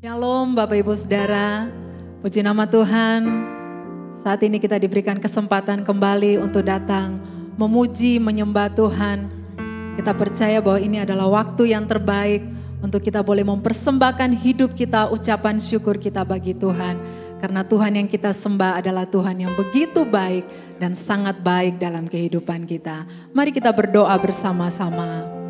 Shalom Bapak Ibu Saudara, puji nama Tuhan. Saat ini kita diberikan kesempatan kembali untuk datang memuji, menyembah Tuhan. Kita percaya bahwa ini adalah waktu yang terbaik untuk kita boleh mempersembahkan hidup kita, ucapan syukur kita bagi Tuhan. Karena Tuhan yang kita sembah adalah Tuhan yang begitu baik dan sangat baik dalam kehidupan kita. Mari kita berdoa bersama-sama.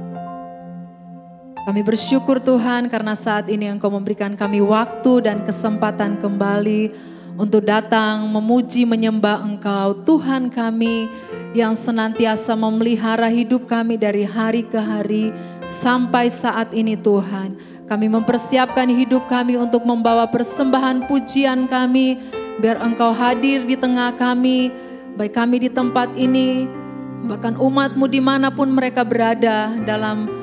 Kami bersyukur Tuhan karena saat ini Engkau memberikan kami waktu dan kesempatan kembali untuk datang memuji menyembah Engkau. Tuhan kami yang senantiasa memelihara hidup kami dari hari ke hari sampai saat ini Tuhan. Kami mempersiapkan hidup kami untuk membawa persembahan pujian kami. Biar Engkau hadir di tengah kami, baik kami di tempat ini, bahkan umat-Mu dimanapun mereka berada dalam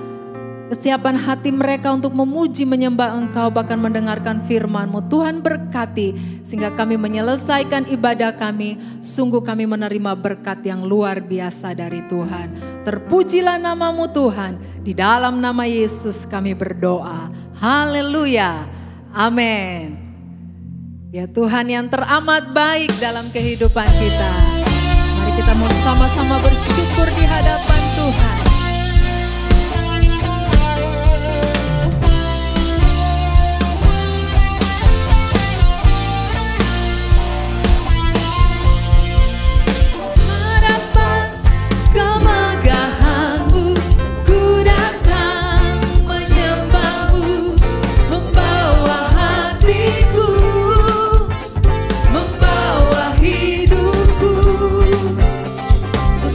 kesiapan hati mereka untuk memuji menyembah Engkau, bahkan mendengarkan firman-Mu. Tuhan berkati sehingga kami menyelesaikan ibadah kami. Sungguh kami menerima berkat yang luar biasa dari Tuhan. Terpujilah nama-Mu Tuhan. Di dalam nama Yesus kami berdoa. Haleluya. Amin. Ya Tuhan yang teramat baik dalam kehidupan kita. Mari kita mau sama-sama bersyukur di hadapan Tuhan.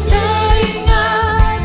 Teringat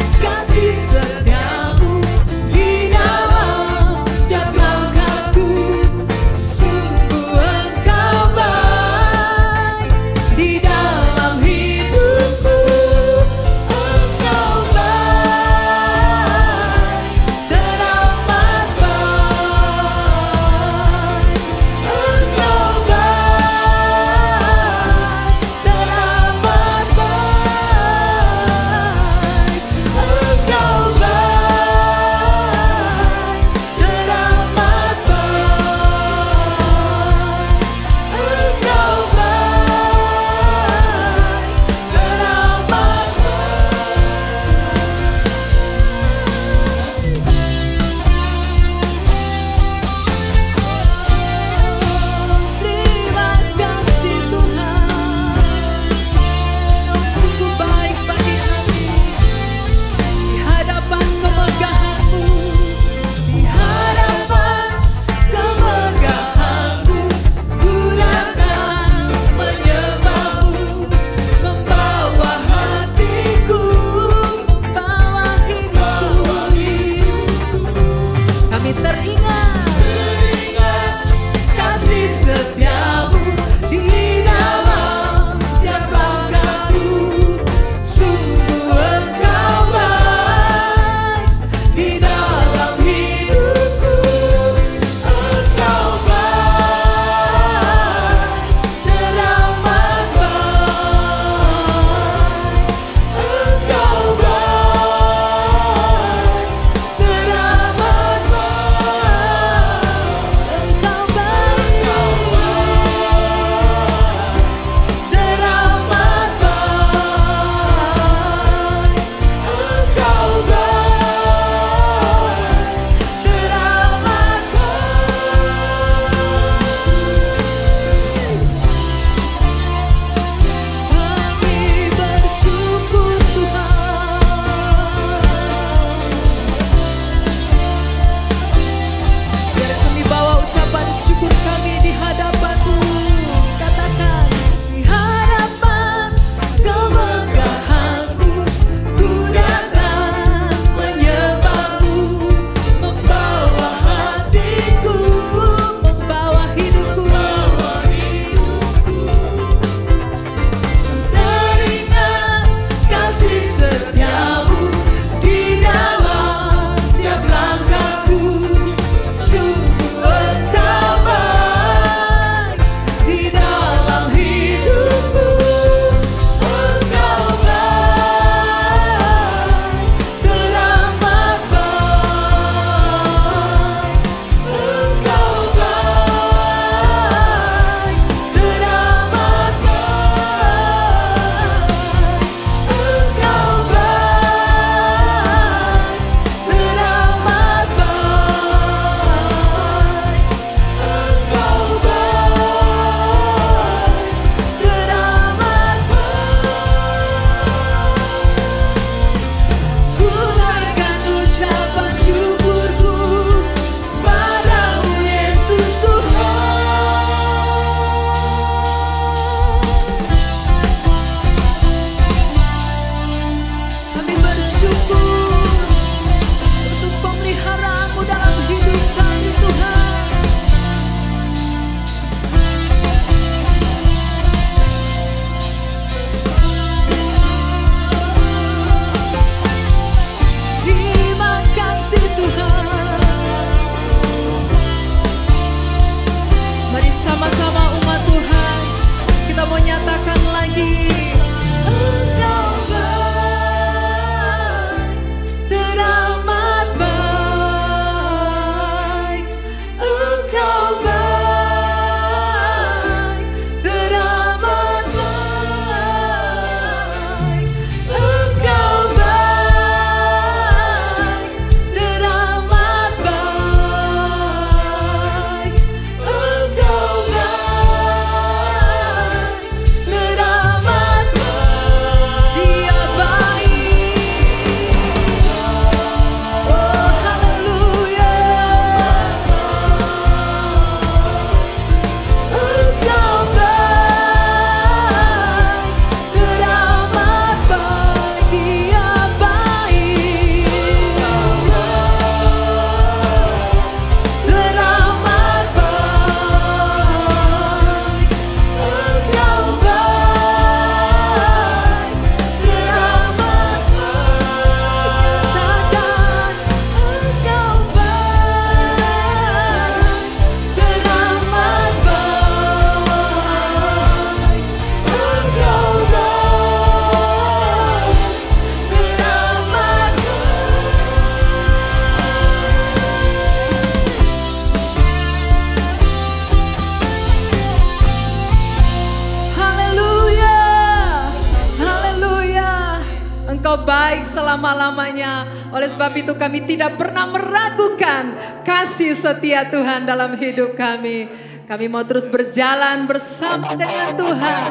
selama-lamanya. Oleh sebab itu kami tidak pernah meragukan kasih setia Tuhan dalam hidup kami. Kami mau terus berjalan bersama dengan Tuhan.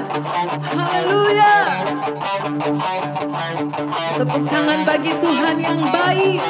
Haleluya. Tepuk tangan bagi Tuhan yang baik.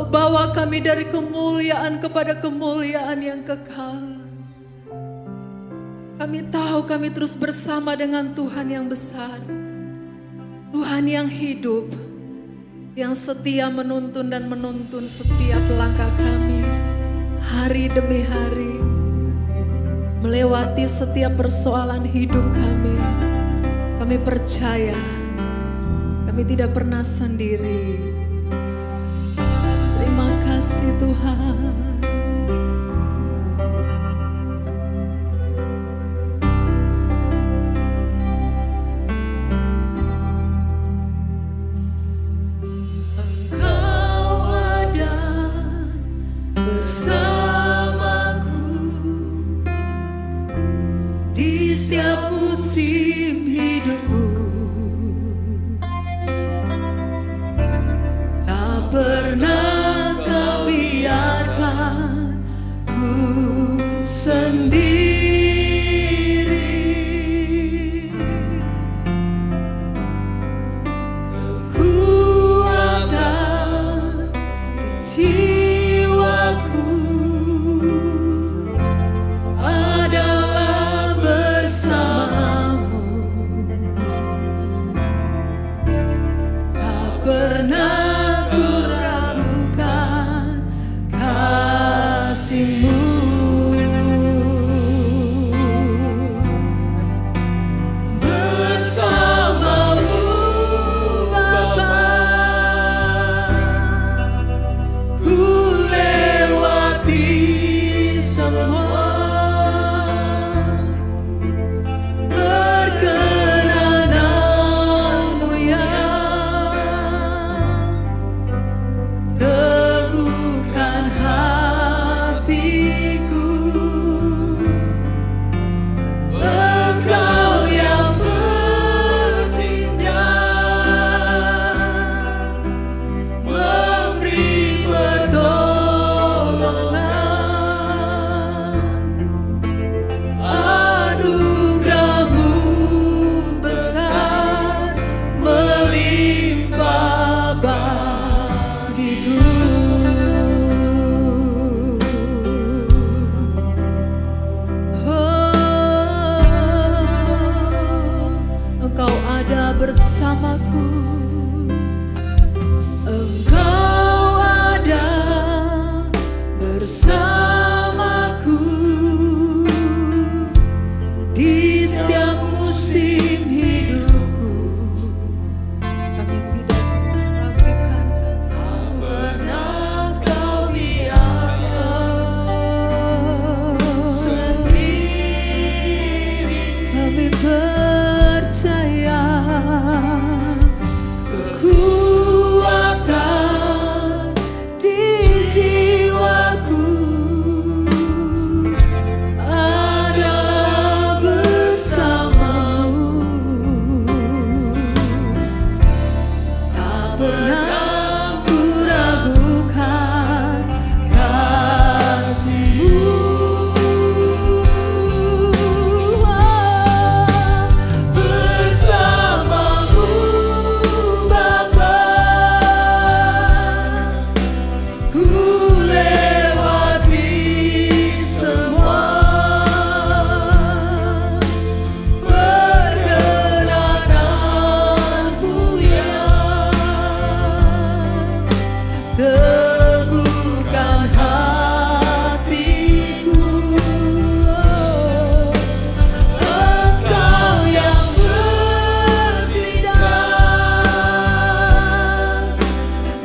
bawa kami dari kemuliaan kepada kemuliaan yang kekal. Kami tahu kami terus bersama dengan Tuhan yang besar, Tuhan yang hidup, yang setia menuntun dan menuntun setiap langkah kami hari demi hari, melewati setiap persoalan hidup kami. Kami percaya kami tidak pernah sendiri. Terima kasih Tuhan. teguhkan hatiku. Engkau yang bertindak, memberi pertolongan. Anugerah-Mu besar melimpah bagiku. Engkau ada bersamaku, Engkau ada bersamaku di setiap musim hidupku. Kami tidak meragukan kasih, pernah Kau biarkan sendiri. Kami percaya kekuatan di jiwaku adalah bersama-Mu. Tak pernah ku ragukan kasih-Mu. Bersama-Mu Bapa, ku lewati semua perkenanan-Mu yang teguhkan hatiku. Engkau yang bertindak,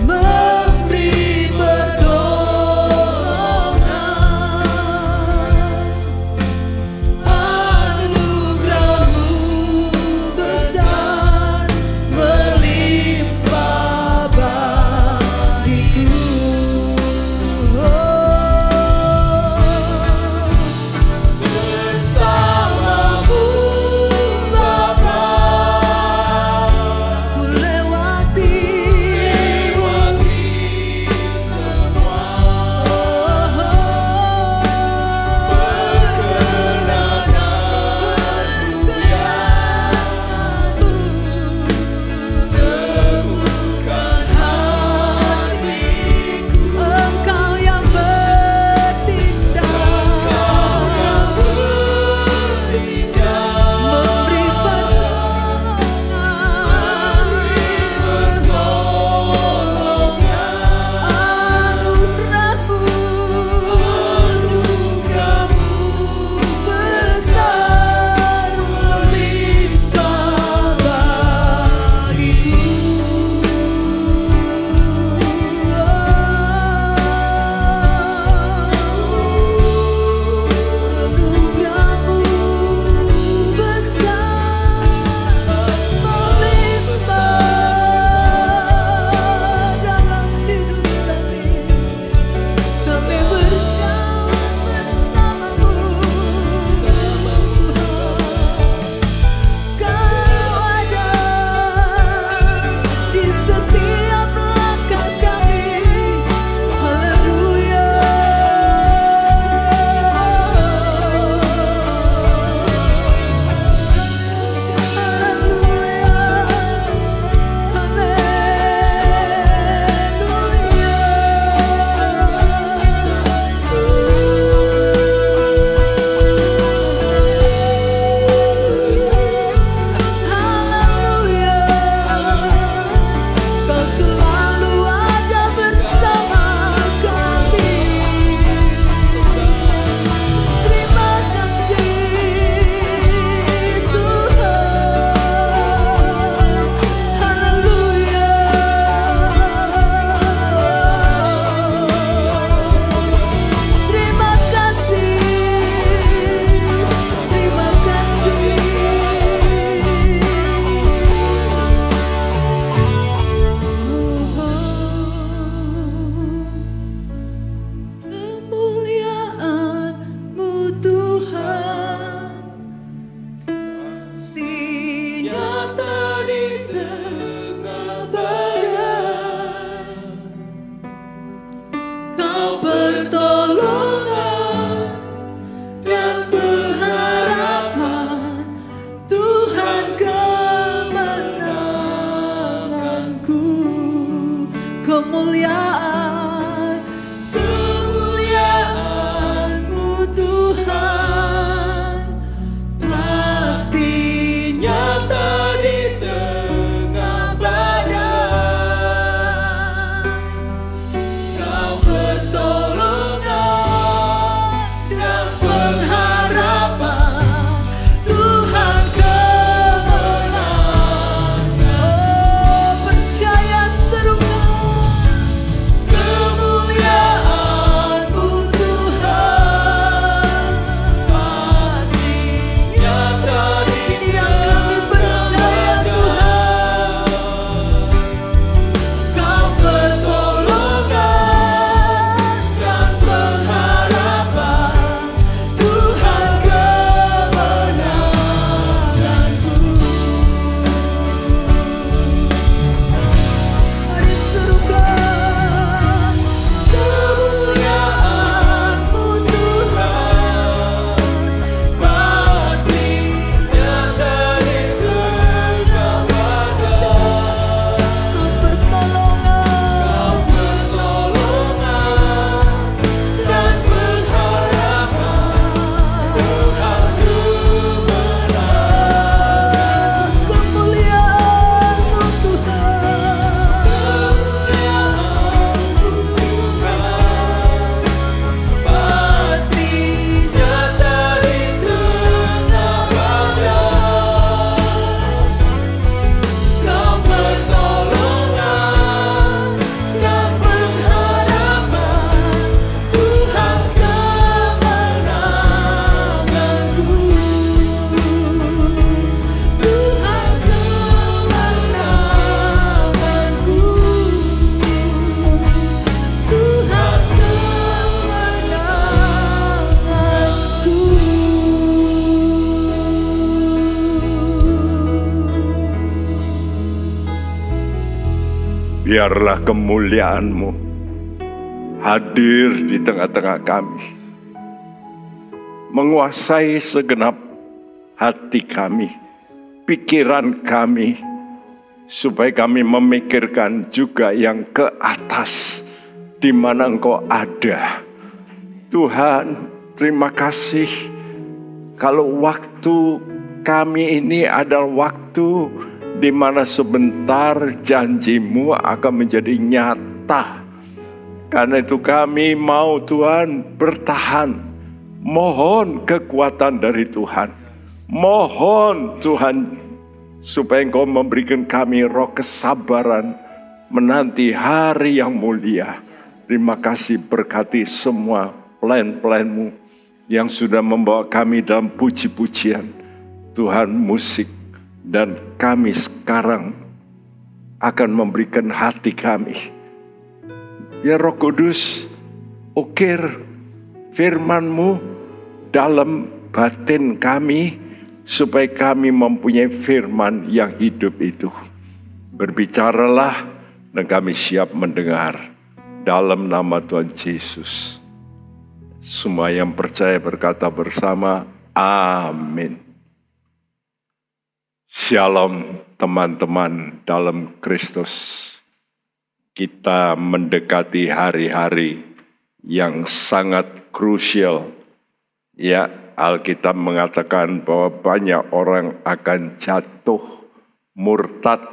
memberi pertolongan. Anugerah-Mu besar melimpah bagiku. Biarlah kemuliaan-Mu hadir di tengah-tengah kami, menguasai segenap hati kami, pikiran kami, supaya kami memikirkan juga yang ke atas, di mana Engkau ada. Tuhan, terima kasih kalau waktu kami ini adalah waktu di mana sebentar janji-Mu akan menjadi nyata. Karena itu kami mau Tuhan bertahan. Mohon kekuatan dari Tuhan. Mohon Tuhan supaya Engkau memberikan kami roh kesabaran menanti hari yang mulia. Terima kasih, berkati semua plan-plan-Mu yang sudah membawa kami dalam puji-pujian. Tuhan, musik. Dan kami sekarang akan memberikan hati kami. Ya Roh Kudus, ukir firman-Mu dalam batin kami, supaya kami mempunyai firman yang hidup itu. Berbicaralah dan kami siap mendengar. Dalam nama Tuhan Yesus. Semua yang percaya berkata bersama, amin. Shalom teman-teman dalam Kristus. Kita mendekati hari-hari yang sangat krusial. Ya, Alkitab mengatakan bahwa banyak orang akan jatuh murtad.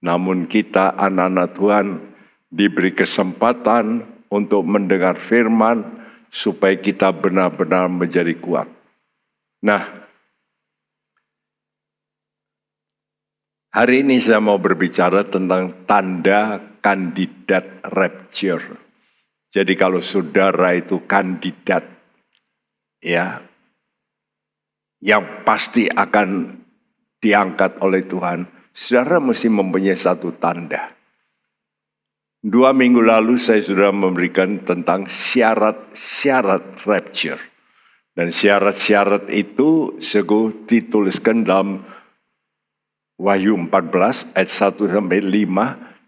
Namun kita anak-anak Tuhan diberi kesempatan untuk mendengar firman supaya kita benar-benar menjadi kuat. Nah, hari ini saya mau berbicara tentang tanda kandidat rapture. Jadi kalau saudara itu kandidat, ya, yang pasti akan diangkat oleh Tuhan, saudara mesti mempunyai satu tanda. 2 minggu lalu saya sudah memberikan tentang syarat-syarat rapture. Dan syarat-syarat itu dituliskan dalam Wahyu 14 ayat 1-5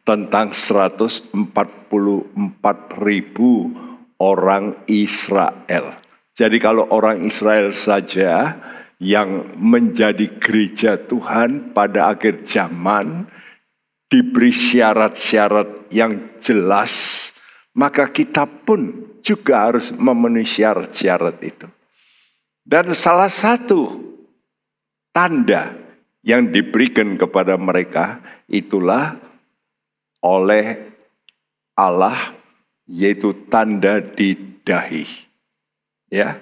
tentang 144.000 orang Israel. Jadi kalau orang Israel saja yang menjadi gereja Tuhan pada akhir zaman, diberi syarat-syarat yang jelas, maka kita pun juga harus memenuhi syarat-syarat itu. Dan salah satu tanda yang diberikan kepada mereka itulah oleh Allah, yaitu tanda di dahi. Ya.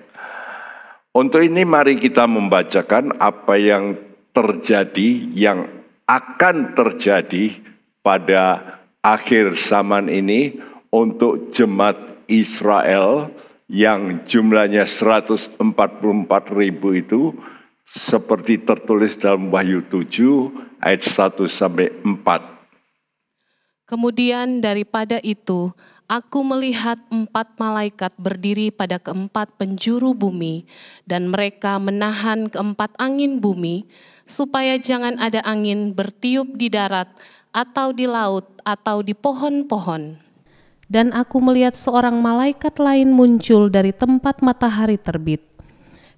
Untuk ini mari kita membacakan apa yang terjadi, yang akan terjadi pada akhir zaman ini untuk jemaat Israel yang jumlahnya 144.000 itu, seperti tertulis dalam Wahyu 7 ayat 1 sampai 4. Kemudian daripada itu, aku melihat 4 malaikat berdiri pada keempat penjuru bumi, dan mereka menahan keempat angin bumi, supaya jangan ada angin bertiup di darat, atau di laut, atau di pohon-pohon. Dan aku melihat seorang malaikat lain muncul dari tempat matahari terbit.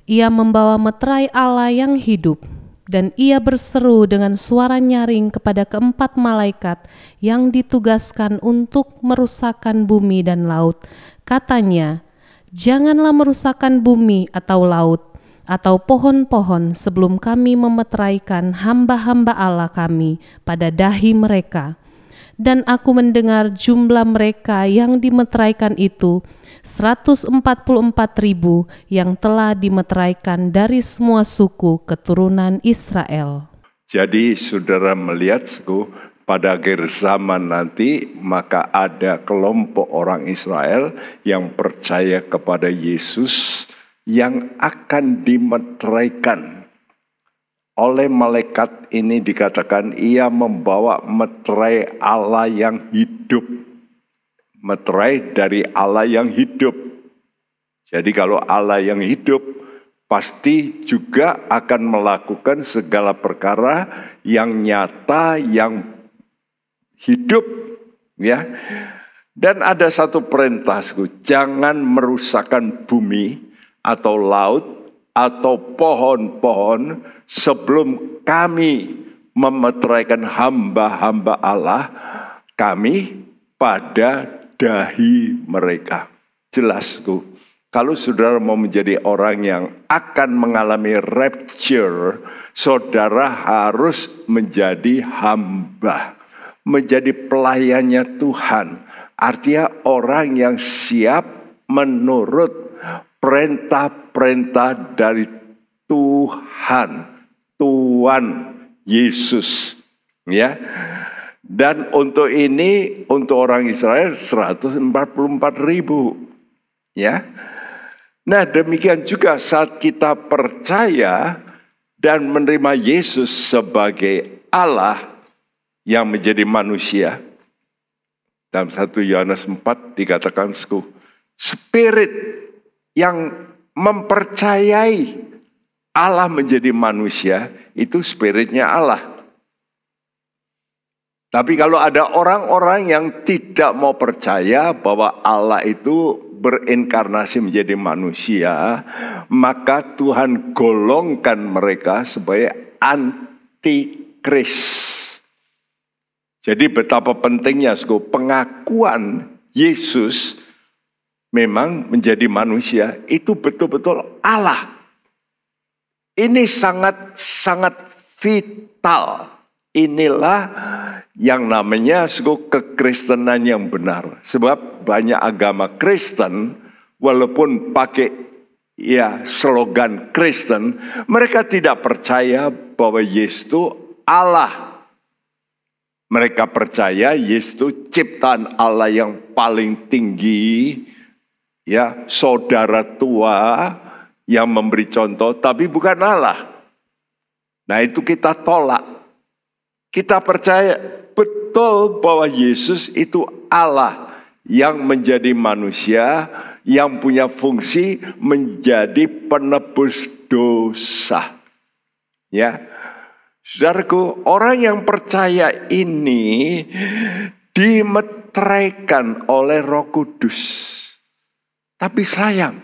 Ia membawa meterai Allah yang hidup, dan ia berseru dengan suara nyaring kepada keempat malaikat yang ditugaskan untuk merusakkan bumi dan laut. Katanya, janganlah merusakkan bumi atau laut, atau pohon-pohon sebelum kami memeteraikan hamba-hamba Allah kami pada dahi mereka. Dan aku mendengar jumlah mereka yang dimeteraikan itu 144.000 yang telah dimeteraikan dari semua suku keturunan Israel. Jadi saudara melihat pada akhir zaman nanti maka ada kelompok orang Israel yang percaya kepada Yesus yang akan dimeteraikan. Oleh malaikat ini dikatakan ia membawa meterai Allah yang hidup. Meterai dari Allah yang hidup. Jadi kalau Allah yang hidup pasti juga akan melakukan segala perkara yang nyata, yang hidup, ya. Dan ada satu perintah, jangan merusakkan bumi atau laut atau pohon-pohon sebelum kami memeteraikan hamba-hamba Allah kami pada dahi mereka. Jelas kalau saudara mau menjadi orang yang akan mengalami rapture, saudara harus menjadi hamba, menjadi pelayannya Tuhan. Artinya orang yang siap menurut perintah-perintah dari Tuhan Yesus, ya. Dan untuk ini, untuk orang Israel 144.000, ya. Nah demikian juga saat kita percaya dan menerima Yesus sebagai Allah yang menjadi manusia. Dalam 1 Yohanes 4 dikatakan, Spirit yang mempercayai Allah menjadi manusia, itu spiritnya Allah. Tapi kalau ada orang-orang yang tidak mau percaya bahwa Allah itu berinkarnasi menjadi manusia, maka Tuhan golongkan mereka sebagai antikris. Jadi betapa pentingnya pengakuan Yesus memang menjadi manusia itu betul-betul Allah. Ini sangat-sangat vital. Inilah yang namanya kekristenan yang benar. Sebab banyak agama Kristen walaupun pakai slogan Kristen, mereka tidak percaya bahwa Yesus itu Allah. Mereka percaya Yesus itu ciptaan Allah yang paling tinggi, ya, saudara tua yang memberi contoh, tapi bukan Allah. Nah itu kita tolak. Kita percaya betul bahwa Yesus itu Allah yang menjadi manusia, yang punya fungsi menjadi penebus dosa. Ya, saudaraku, orang yang percaya ini dimeteraikan oleh Roh Kudus. Tapi sayang,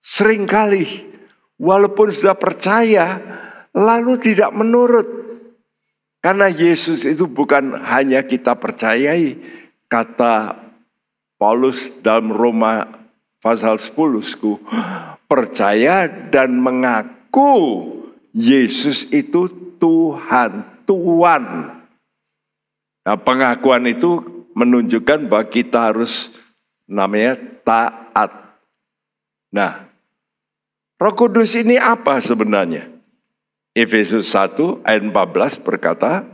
seringkali walaupun sudah percaya, lalu tidak menurut. Karena Yesus itu bukan hanya kita percayai, kata Paulus dalam Roma pasal 10, percaya dan mengaku Yesus itu Tuhan, Tuhan. Nah, pengakuan itu menunjukkan bahwa kita harus namanya taat. Nah, Roh Kudus ini apa sebenarnya? Efesus 1 ayat 14 berkata,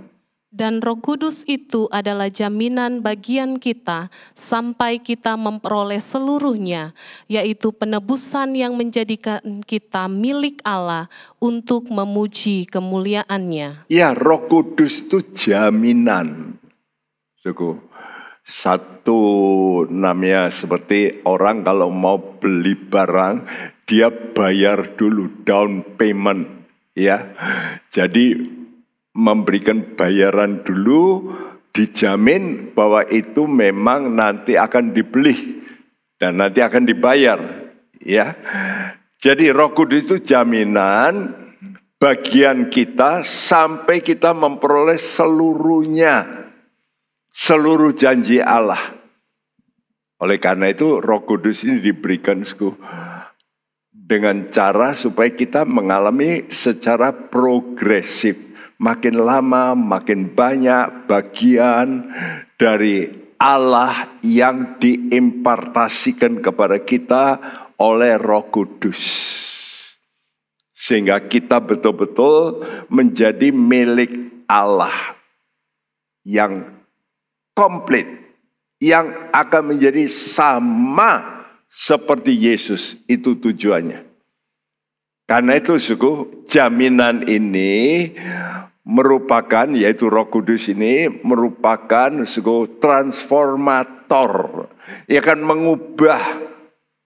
dan Roh Kudus itu adalah jaminan bagian kita sampai kita memperoleh seluruhnya, yaitu penebusan yang menjadikan kita milik Allah untuk memuji kemuliaan-Nya. Ya, Roh Kudus itu jaminan. Suku. Satu namanya seperti orang kalau mau beli barang, dia bayar dulu down payment, ya. Jadi memberikan bayaran dulu, dijamin bahwa itu memang nanti akan dibeli dan nanti akan dibayar, ya. Jadi Roh Kudus itu jaminan bagian kita sampai kita memperoleh seluruhnya. Seluruh janji Allah. Oleh karena itu Roh Kudus ini diberikan dengan cara supaya kita mengalami secara progresif. Makin lama makin banyak bagian dari Allah yang diimpartasikan kepada kita oleh Roh Kudus. Sehingga kita betul-betul menjadi milik Allah yang komplit, yang akan menjadi sama seperti Yesus. Itu tujuannya. Karena itu jaminan ini merupakan, yaitu Roh Kudus ini merupakan transformator. Ia akan mengubah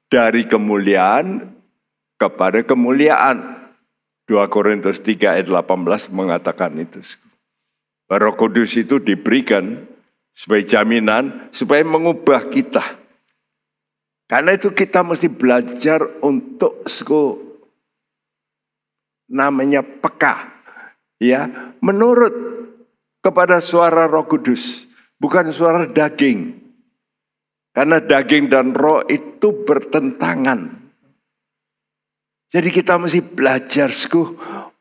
dari kemuliaan kepada kemuliaan. 2 Korintus 3 ayat 18 mengatakan itu. Roh Kudus itu diberikan sebagai jaminan supaya mengubah kita. Karena itu kita mesti belajar untuk namanya peka, ya, menurut kepada suara Roh Kudus, bukan suara daging. Karena daging dan roh itu bertentangan. Jadi kita mesti belajar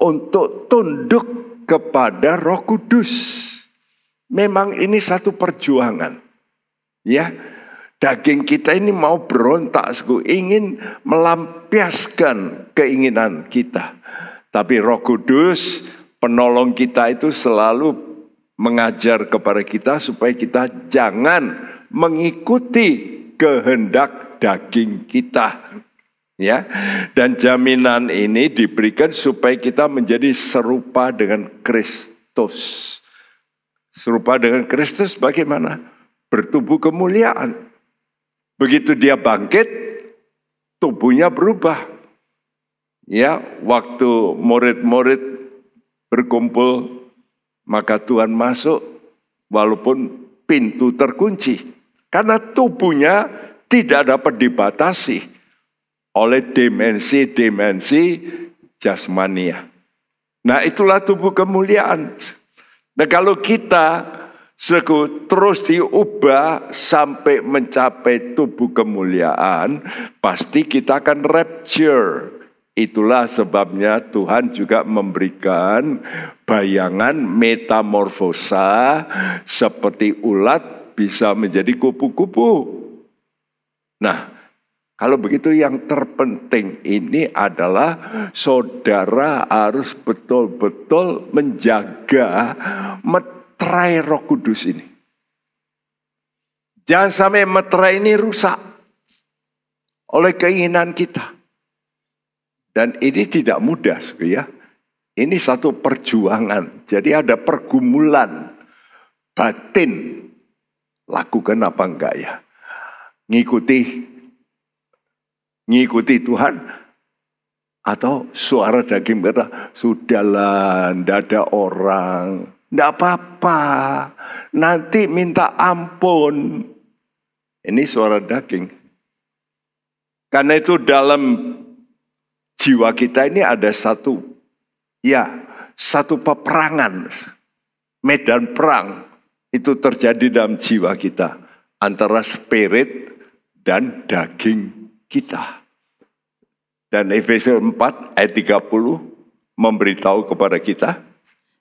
untuk tunduk kepada Roh Kudus. Memang ini satu perjuangan, ya. Daging kita ini mau berontak, ingin melampiaskan keinginan kita. Tapi Roh Kudus, penolong kita itu selalu mengajar kepada kita supaya kita jangan mengikuti kehendak daging kita, ya. Dan jaminan ini diberikan supaya kita menjadi serupa dengan Kristus. Serupa dengan Kristus bagaimana? Bertubuh kemuliaan. Begitu dia bangkit, tubuhnya berubah. Ya, waktu murid-murid berkumpul, maka Tuhan masuk walaupun pintu terkunci. Karena tubuhnya tidak dapat dibatasi oleh dimensi-dimensi jasmania. Nah, itulah tubuh kemuliaan. Nah, kalau kita terus diubah sampai mencapai tubuh kemuliaan, pasti kita akan rapture. Itulah sebabnya Tuhan juga memberikan bayangan metamorfosa seperti ulat bisa menjadi kupu-kupu. Nah, kalau begitu yang terpenting ini adalah saudara harus betul-betul menjaga meterai Roh Kudus ini. Jangan sampai meterai ini rusak oleh keinginan kita. Dan ini tidak mudah, ya. Ini satu perjuangan. Jadi ada pergumulan batin. Lakukan apa enggak ya? Ngikuti Tuhan atau suara daging berkata, sudahlah, tidak ada orang, tidak apa-apa, nanti minta ampun. Ini suara daging. Karena itu dalam jiwa kita ini ada satu peperangan. Medan perang itu terjadi dalam jiwa kita. Antara spirit dan daging kita. Dan Efesus 4 ayat 30 memberitahu kepada kita.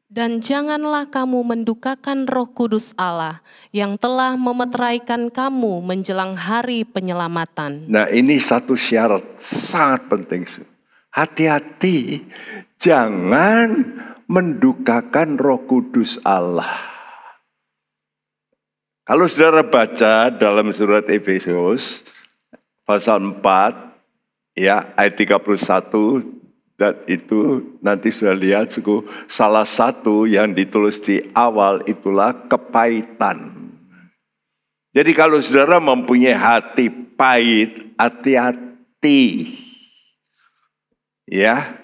Dan janganlah kamu mendukakan Roh Kudus Allah yang telah memeteraikan kamu menjelang hari penyelamatan. Nah, ini satu syarat sangat penting. Hati-hati, jangan mendukakan Roh Kudus Allah. Kalau saudara baca dalam surat Efesus pasal 4 ayat 31, dan itu nanti sudah lihat salah satu yang ditulis di awal itulah kepahitan. Jadi kalau saudara mempunyai hati pahit, hati-hati. Ya,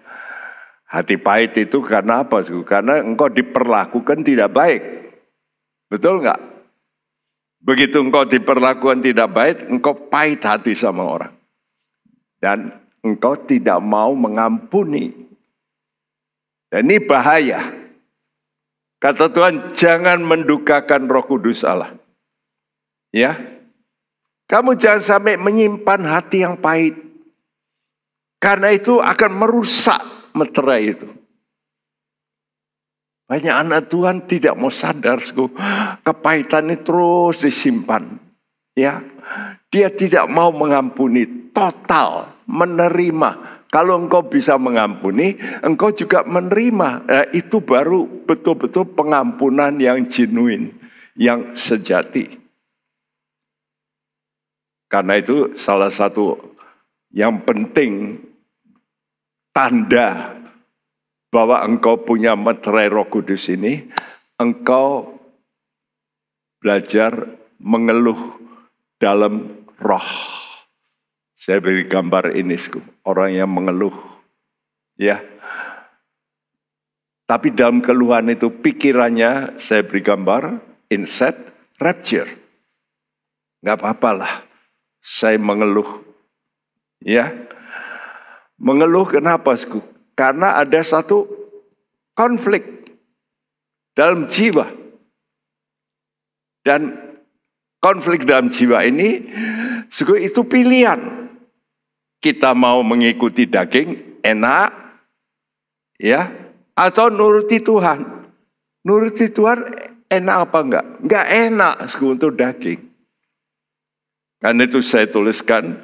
hati pahit itu karena apa? Karena engkau diperlakukan tidak baik. Betul nggak? Begitu engkau diperlakukan tidak baik, engkau pahit hati sama orang. Dan engkau tidak mau mengampuni. Dan ini bahaya. Kata Tuhan, jangan mendukakan Roh Kudus Allah. Ya, kamu jangan sampai menyimpan hati yang pahit. Karena itu akan merusak meterai itu. Banyak anak Tuhan tidak mau sadar, kepahitan ini terus disimpan. Ya, dia tidak mau mengampuni, total menerima. Kalau engkau bisa mengampuni, engkau juga menerima. Itu baru betul-betul pengampunan yang genuine, yang sejati. Karena itu salah satu yang penting tanda bahwa engkau punya meterai Roh Kudus ini, engkau belajar mengeluh dalam roh. Saya beri gambar ini, orang yang mengeluh. Ya. Tapi dalam keluhan itu pikirannya, saya beri gambar, inset, rapture. Gak apa-apalah, saya mengeluh. Ya. Mengeluh kenapa? Karena ada satu konflik dalam jiwa. Dan konflik dalam jiwa ini, itu pilihan. Kita mau mengikuti daging, enak, ya, atau nuruti Tuhan. Nuruti Tuhan enak apa enggak? Enggak enak untuk daging. Karena itu saya tuliskan,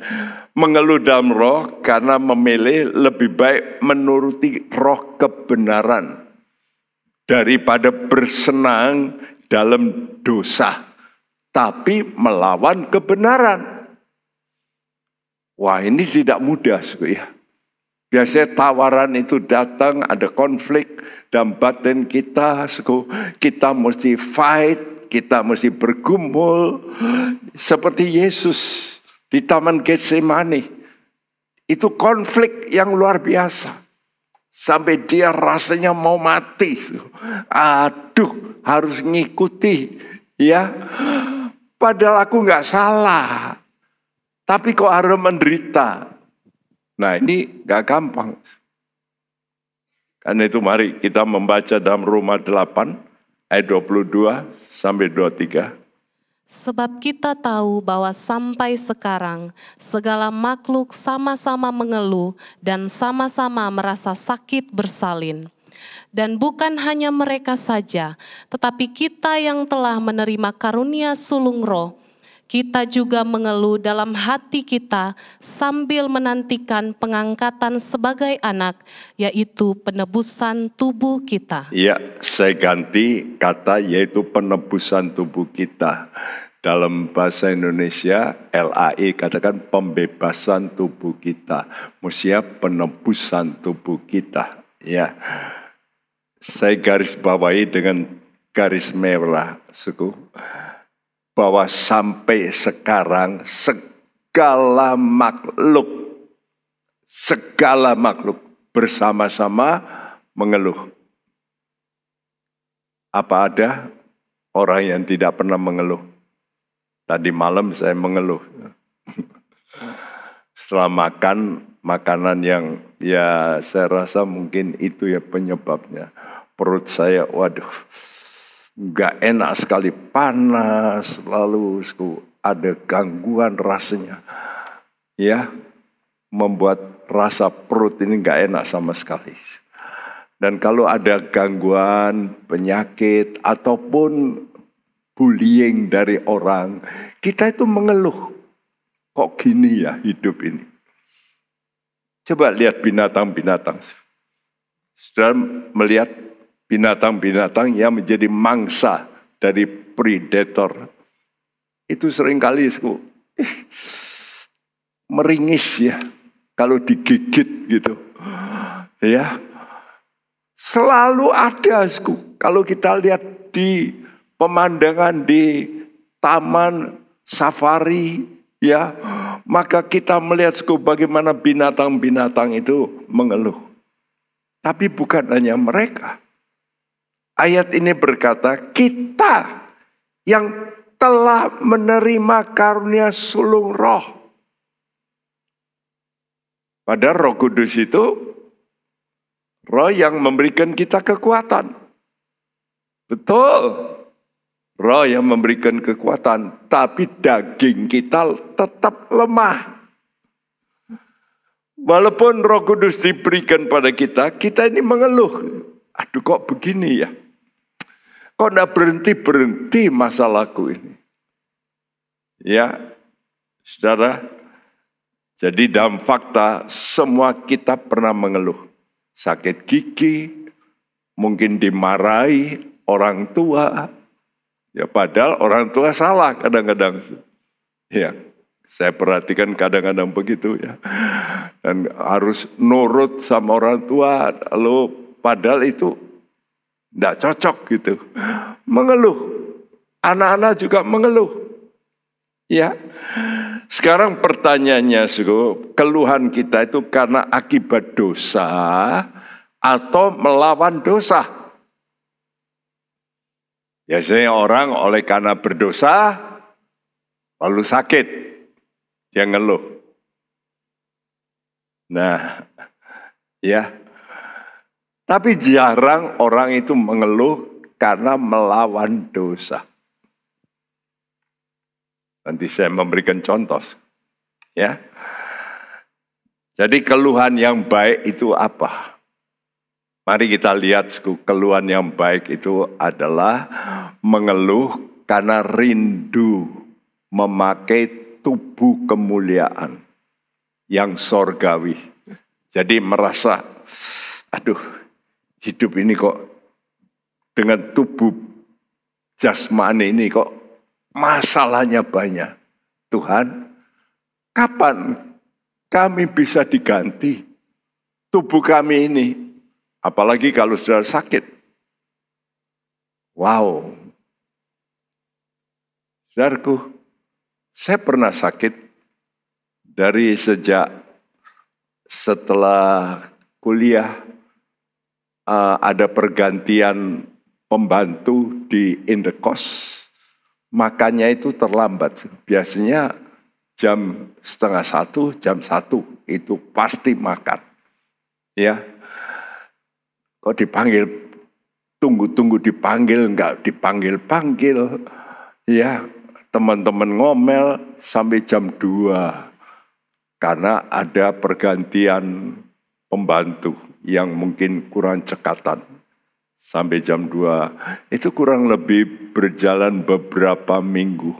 mengeluh dalam roh karena memilih lebih baik menuruti roh kebenaran daripada bersenang dalam dosa, tapi melawan kebenaran. Wah, ini tidak mudah, ya. Biasanya tawaran itu datang, ada konflik dalam batin kita, kita mesti fight, kita mesti bergumul, seperti Yesus di Taman Getsemani. Itu konflik yang luar biasa. Sampai dia rasanya mau mati. Aduh, harus ngikuti. Ya, padahal aku nggak salah. Tapi kok harus menderita. Nah, ini nggak gampang. Karena itu mari kita membaca dalam Roma 8 ayat 22 sampai 23. Sebab kita tahu bahwa sampai sekarang segala makhluk sama-sama mengeluh dan sama-sama merasa sakit bersalin. Dan bukan hanya mereka saja, tetapi kita yang telah menerima karunia sulung roh, kita juga mengeluh dalam hati kita sambil menantikan pengangkatan sebagai anak, yaitu penebusan tubuh kita. Ya, saya ganti kata yaitu penebusan tubuh kita. Dalam bahasa Indonesia, LAI katakan pembebasan tubuh kita. Maksudnya penebusan tubuh kita. Ya, saya garis bawahi dengan garis merah, suku. Bahwa sampai sekarang segala makhluk bersama-sama mengeluh. Apa ada orang yang tidak pernah mengeluh? Tadi malam saya mengeluh. setelah makan makanan yang ya saya rasa mungkin itu ya penyebabnya. Perut saya waduh nggak enak sekali, panas, lalu ada gangguan rasanya. Ya, membuat rasa perut ini nggak enak sama sekali. Dan kalau ada gangguan, penyakit, ataupun bullying dari orang, kita itu mengeluh. Kok gini ya hidup ini? Coba lihat binatang-binatang. Sudah melihat binatang-binatang yang menjadi mangsa dari predator. Itu seringkali meringis ya, kalau digigit gitu. Ya, selalu ada, kalau kita lihat di pemandangan di taman safari, ya, maka kita melihat bagaimana binatang-binatang itu mengeluh. Tapi bukan hanya mereka. Ayat ini berkata, kita yang telah menerima karunia sulung roh. Padahal Roh Kudus itu roh yang memberikan kita kekuatan. Betul. Roh yang memberikan kekuatan. Tapi daging kita tetap lemah. Walaupun Roh Kudus diberikan pada kita, kita ini mengeluh. Aduh kok begini ya. Kok enggak berhenti-berhenti masalahku ini. Ya, saudara. Jadi dalam fakta semua kita pernah mengeluh. Sakit gigi, mungkin dimarahi orang tua. Ya padahal orang tua salah kadang-kadang. Ya, saya perhatikan kadang-kadang begitu ya. Dan harus nurut sama orang tua, lalu padahal itu tidak cocok gitu. Mengeluh. Anak-anak juga mengeluh. Ya. Sekarang pertanyaannya, keluhan kita itu karena akibat dosa atau melawan dosa? Biasanya orang oleh karena berdosa lalu sakit, dia ngeluh. Nah, ya. Tapi jarang orang itu mengeluh karena melawan dosa. Nanti saya memberikan contoh. Ya. Jadi keluhan yang baik itu apa? Mari kita lihat keluhan yang baik itu adalah mengeluh karena rindu memakai tubuh kemuliaan yang sorgawi. Jadi merasa, aduh hidup ini kok dengan tubuh jasmani ini kok masalahnya banyak. Tuhan, kapan kami bisa diganti tubuh kami ini? Apalagi kalau sudah sakit. Wow. Saudaraku, saya pernah sakit dari setelah kuliah, ada pergantian pembantu di Indekos. Makannya itu terlambat. Biasanya jam 12:30, jam 1 itu pasti makan. Ya. Kok dipanggil, tunggu-tunggu dipanggil, enggak dipanggil-panggil. Ya, teman-teman ngomel sampai jam 2. Karena ada pergantian pembantu yang mungkin kurang cekatan. Sampai jam 2, itu kurang lebih berjalan beberapa minggu.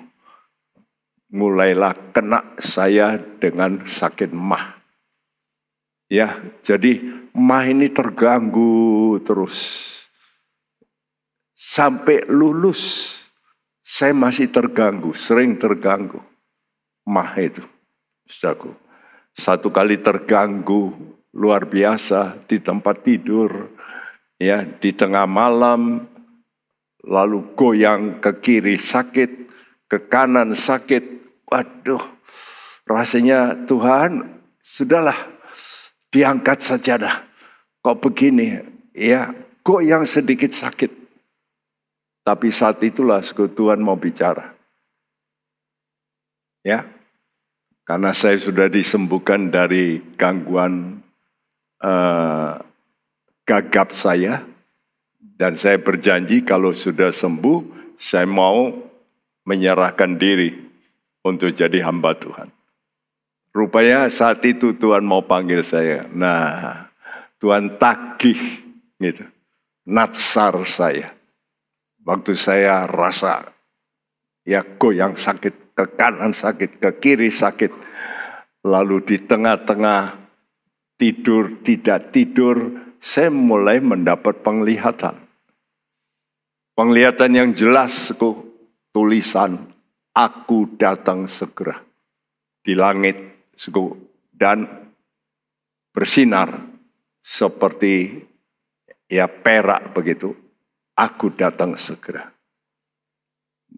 Mulailah kena saya dengan sakit mah. Ya, jadi mah ini terganggu terus. Sampai lulus, saya masih terganggu, sering terganggu. Mah itu, saudaraku. Satu kali terganggu, luar biasa di tempat tidur. Ya, di tengah malam, lalu goyang ke kiri sakit, ke kanan sakit. Waduh, rasanya Tuhan, sudahlah, diangkat saja dah. Kok begini? Ya, goyang sedikit sakit. Tapi saat itulah Tuhan mau bicara. Ya, Karena saya sudah disembuhkan dari gangguan gagap saya. Dan saya berjanji kalau sudah sembuh, saya mau menyerahkan diri untuk jadi hamba Tuhan. Rupanya saat itu Tuhan mau panggil saya. Nah, Tuhan tagih gitu, natsar saya. Waktu saya rasa ya goyang sakit, ke kanan sakit, ke kiri sakit. Lalu di tengah-tengah tidur, tidak tidur, saya mulai mendapat penglihatan. Penglihatan yang jelas, tulisan, aku datang segera. Di langit, dan bersinar seperti ya perak begitu. Aku datang segera.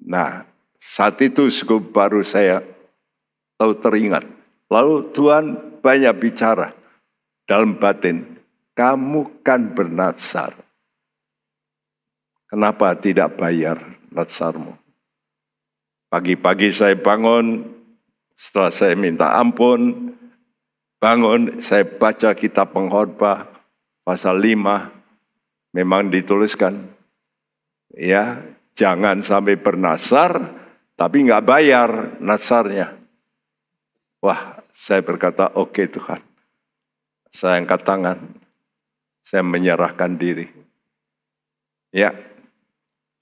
Nah, saat itu baru saya tahu teringat. Lalu Tuhan banyak bicara dalam batin. Kamu kan bernatsar. Kenapa tidak bayar natsarmu? Pagi-pagi saya bangun, setelah saya minta ampun, bangun, saya baca kitab pengkhotbah pasal 5, memang dituliskan, ya, jangan sampai bernasar, tapi nggak bayar natsarnya. Wah, saya berkata, oke Tuhan, saya angkat tangan, saya menyerahkan diri. Ya,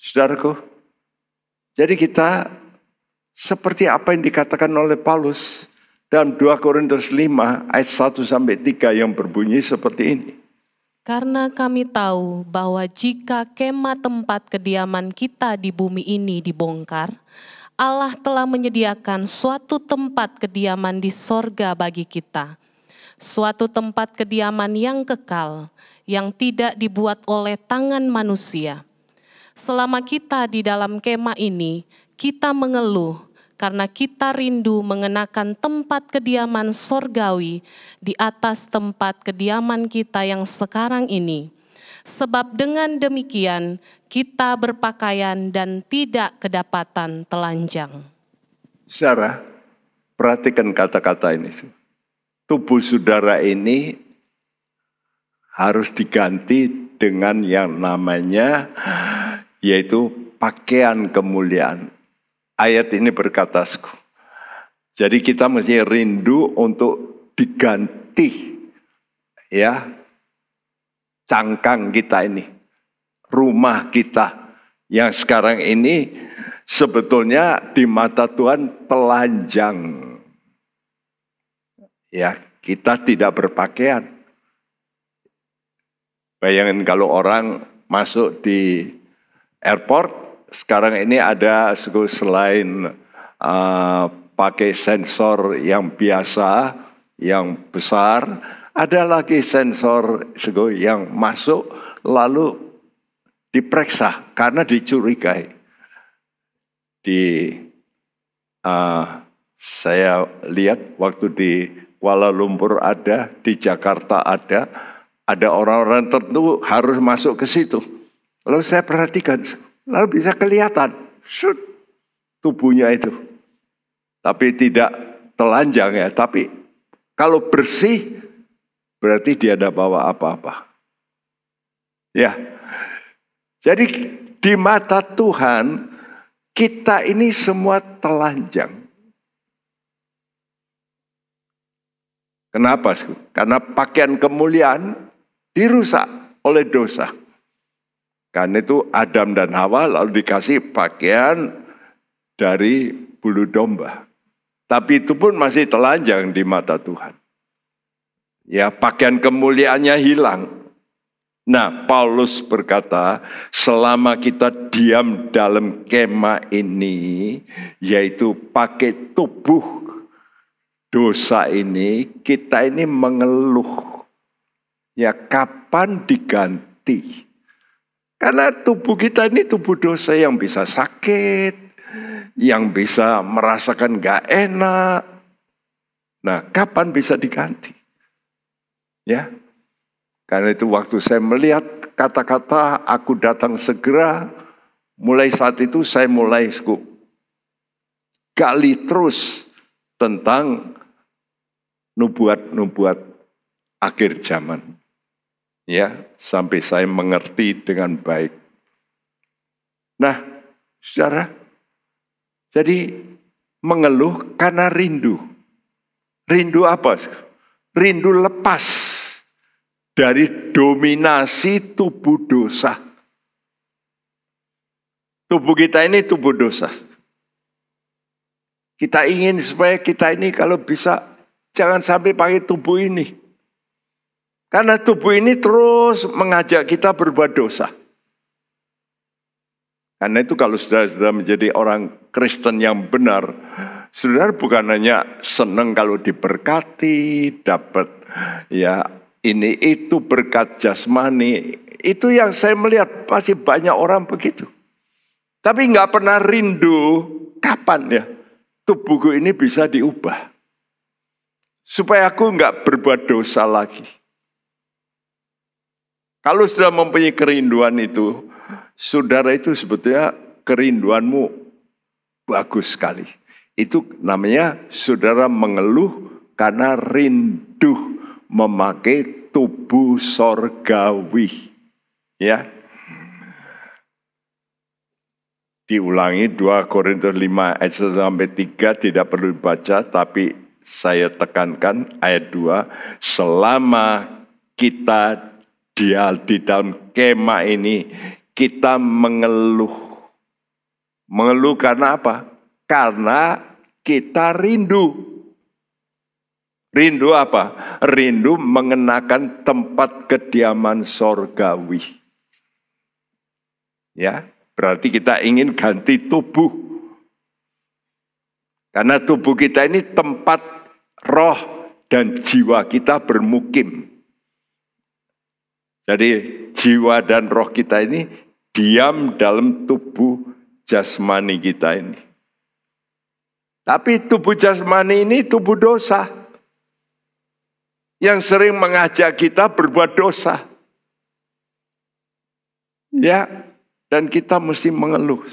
saudaraku, jadi kita seperti apa yang dikatakan oleh Paulus dalam 2 Korintus 5 ayat 1-3 yang berbunyi seperti ini. Karena kami tahu bahwa jika kemah tempat kediaman kita di bumi ini dibongkar, Allah telah menyediakan suatu tempat kediaman di sorga bagi kita. Suatu tempat kediaman yang kekal, yang tidak dibuat oleh tangan manusia. Selama kita di dalam kemah ini, kita mengeluh karena kita rindu mengenakan tempat kediaman sorgawi di atas tempat kediaman kita yang sekarang ini. Sebab dengan demikian kita berpakaian dan tidak kedapatan telanjang. Saudara, perhatikan kata-kata ini. Tubuh saudara ini harus diganti dengan yang namanya yaitu pakaian kemuliaan. Ayat ini berkata, jadi kita mesti rindu untuk diganti ya cangkang kita ini, rumah kita yang sekarang ini sebetulnya di mata Tuhan telanjang. Ya, kita tidak berpakaian. Bayangin kalau orang masuk di airport, sekarang ini ada selain pakai sensor yang biasa, yang besar, ada lagi sensor yang masuk lalu diperiksa karena dicurigai. Saya lihat waktu di Kuala Lumpur ada, di Jakarta ada orang-orang tertentu harus masuk ke situ. Lalu saya perhatikan, lalu bisa kelihatan tubuhnya itu. Tapi tidak telanjang ya, tapi kalau bersih berarti dia tidak bawa apa-apa. Ya, jadi di mata Tuhan kita ini semua telanjang. Kenapa? Karena pakaian kemuliaan dirusak oleh dosa. Karena itu Adam dan Hawa lalu dikasih pakaian dari bulu domba. Tapi itu pun masih telanjang di mata Tuhan. Ya, pakaian kemuliaannya hilang. Nah, Paulus berkata, selama kita diam dalam kemah ini, yaitu pakai tubuh dosa ini, kita ini mengeluh. Ya, kapan diganti? Karena tubuh kita ini tubuh dosa yang bisa sakit, yang bisa merasakan gak enak. Nah, kapan bisa diganti? Ya, karena itu waktu saya melihat kata-kata aku datang segera, mulai saat itu saya mulai gali terus tentang nubuat-nubuat akhir zaman. Ya, sampai saya mengerti dengan baik. Nah, saudara, jadi mengeluh karena rindu. Rindu apa? Rindu lepas dari dominasi tubuh dosa. Tubuh kita ini tubuh dosa. Kita ingin supaya kita ini kalau bisa jangan sampai pakai tubuh ini. Karena tubuh ini terus mengajak kita berbuat dosa. Karena itu kalau saudara sudah menjadi orang Kristen yang benar, saudara bukan hanya senang kalau diberkati, dapat ya ini itu berkat jasmani. Itu yang saya melihat masih banyak orang begitu. Tapi nggak pernah rindu kapan ya tubuhku ini bisa diubah. Supaya aku nggak berbuat dosa lagi. Kalau sudah mempunyai kerinduan itu, saudara itu sebetulnya kerinduanmu bagus sekali. Itu namanya saudara mengeluh karena rindu memakai tubuh sorgawi. Ya. Diulangi 2 Korintus 5 ayat 1-3 tidak perlu dibaca, tapi saya tekankan ayat 2. Selama kita di dalam kemah ini, kita mengeluh. Mengeluh karena apa? Karena kita rindu. Rindu apa? Rindu mengenakan tempat kediaman sorgawi. Ya. Berarti kita ingin ganti tubuh. Karena tubuh kita ini tempat roh dan jiwa kita bermukim. Jadi jiwa dan roh kita ini diam dalam tubuh jasmani kita ini. Tapi tubuh jasmani ini tubuh dosa. Yang sering mengajak kita berbuat dosa. Ya. Dan kita mesti mengeluh.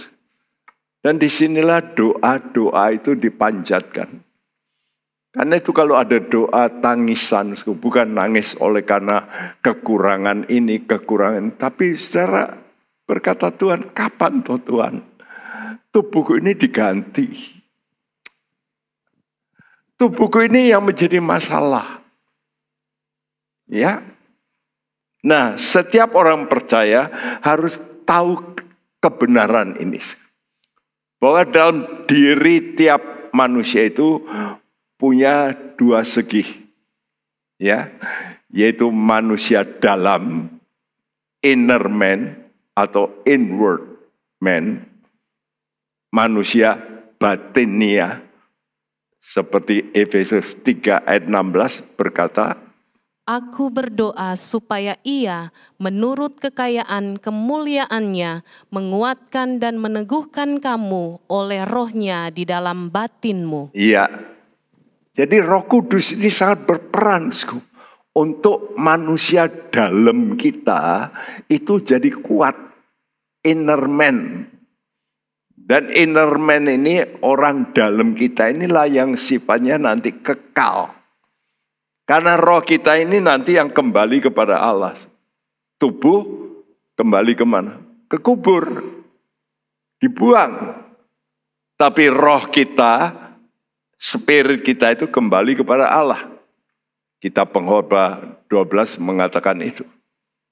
Dan disinilah doa-doa itu dipanjatkan. Karena itu kalau ada doa tangisan, bukan nangis oleh karena kekurangan ini, kekurangan. Tapi saudara berkata, Tuhan, kapan toh Tuhan? Tubuhku ini diganti. Tubuhku ini yang menjadi masalah. Ya. Nah, setiap orang percaya harus tahu kebenaran ini. Bahwa dalam diri tiap manusia itu punya dua segi. Ya, yaitu manusia dalam, inner man atau inward man. Manusia batinia. Seperti Efesus 3 ayat 16 berkata, Aku berdoa supaya Ia menurut kekayaan kemuliaannya menguatkan dan meneguhkan kamu oleh rohnya di dalam batinmu. Iya, jadi Roh Kudus ini sangat berperan untuk manusia dalam kita itu jadi kuat, inner man. Dan inner man ini orang dalam kita inilah yang sifatnya nanti kekal. Karena roh kita ini nanti yang kembali kepada Allah. Tubuh kembali kemana? Ke kubur. Dibuang. Tapi roh kita, spirit kita itu kembali kepada Allah. Kitab Pengkhotbah 12 mengatakan itu.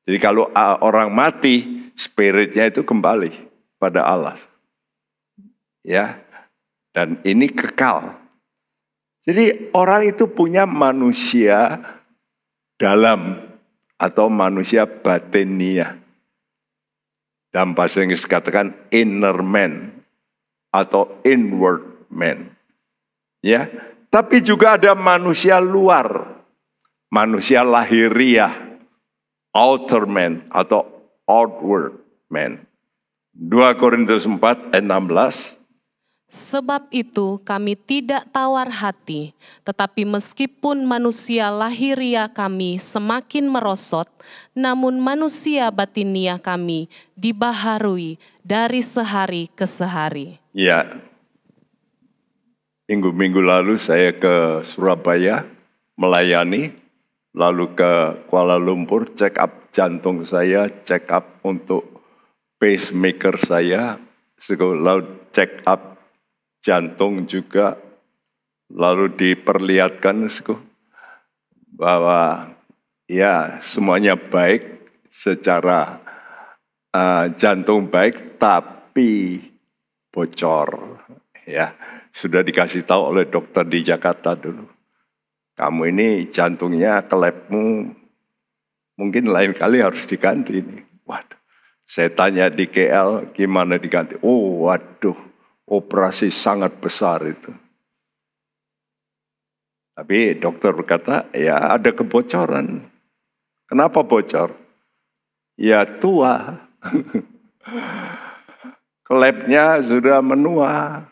Jadi kalau orang mati, spiritnya itu kembali pada Allah. Ya. Dan ini kekal. Jadi orang itu punya manusia dalam atau manusia batinia. Dalam bahasa Inggris katakan inner man atau inward man. Ya, tapi juga ada manusia luar, manusia lahiriah, outer man atau outward man. 2 Korintus 4 ayat 16. Sebab itu kami tidak tawar hati, tetapi meskipun manusia lahiriah kami semakin merosot, namun manusia batiniah kami dibaharui dari sehari ke sehari. Ya, Minggu-minggu lalu saya ke Surabaya melayani, lalu ke Kuala Lumpur, check up jantung saya, check up untuk pacemaker saya, lalu check up jantung juga, lalu diperlihatkan bahwa ya semuanya baik secara jantung baik, tapi bocor. Ya, sudah dikasih tahu oleh dokter di Jakarta dulu. Kamu ini jantungnya kelepmu, mungkin lain kali harus diganti nih. Waduh, saya tanya di KL gimana diganti. Oh waduh, operasi sangat besar itu. Tapi dokter berkata, ya ada kebocoran. Kenapa bocor? Ya tua. Klepnya sudah menua.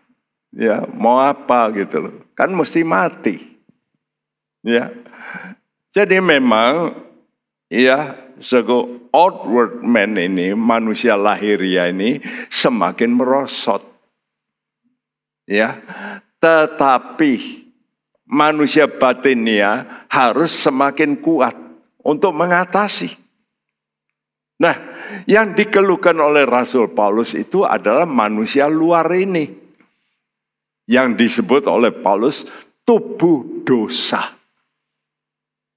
Ya, mau apa gitu loh. Kan mesti mati. Ya. Jadi memang ya, outward man ini, manusia lahiriah ini semakin merosot. Ya. Tetapi manusia batinnya harus semakin kuat untuk mengatasi. Nah, yang dikeluhkan oleh Rasul Paulus itu adalah manusia luar ini. Yang disebut oleh Paulus tubuh dosa.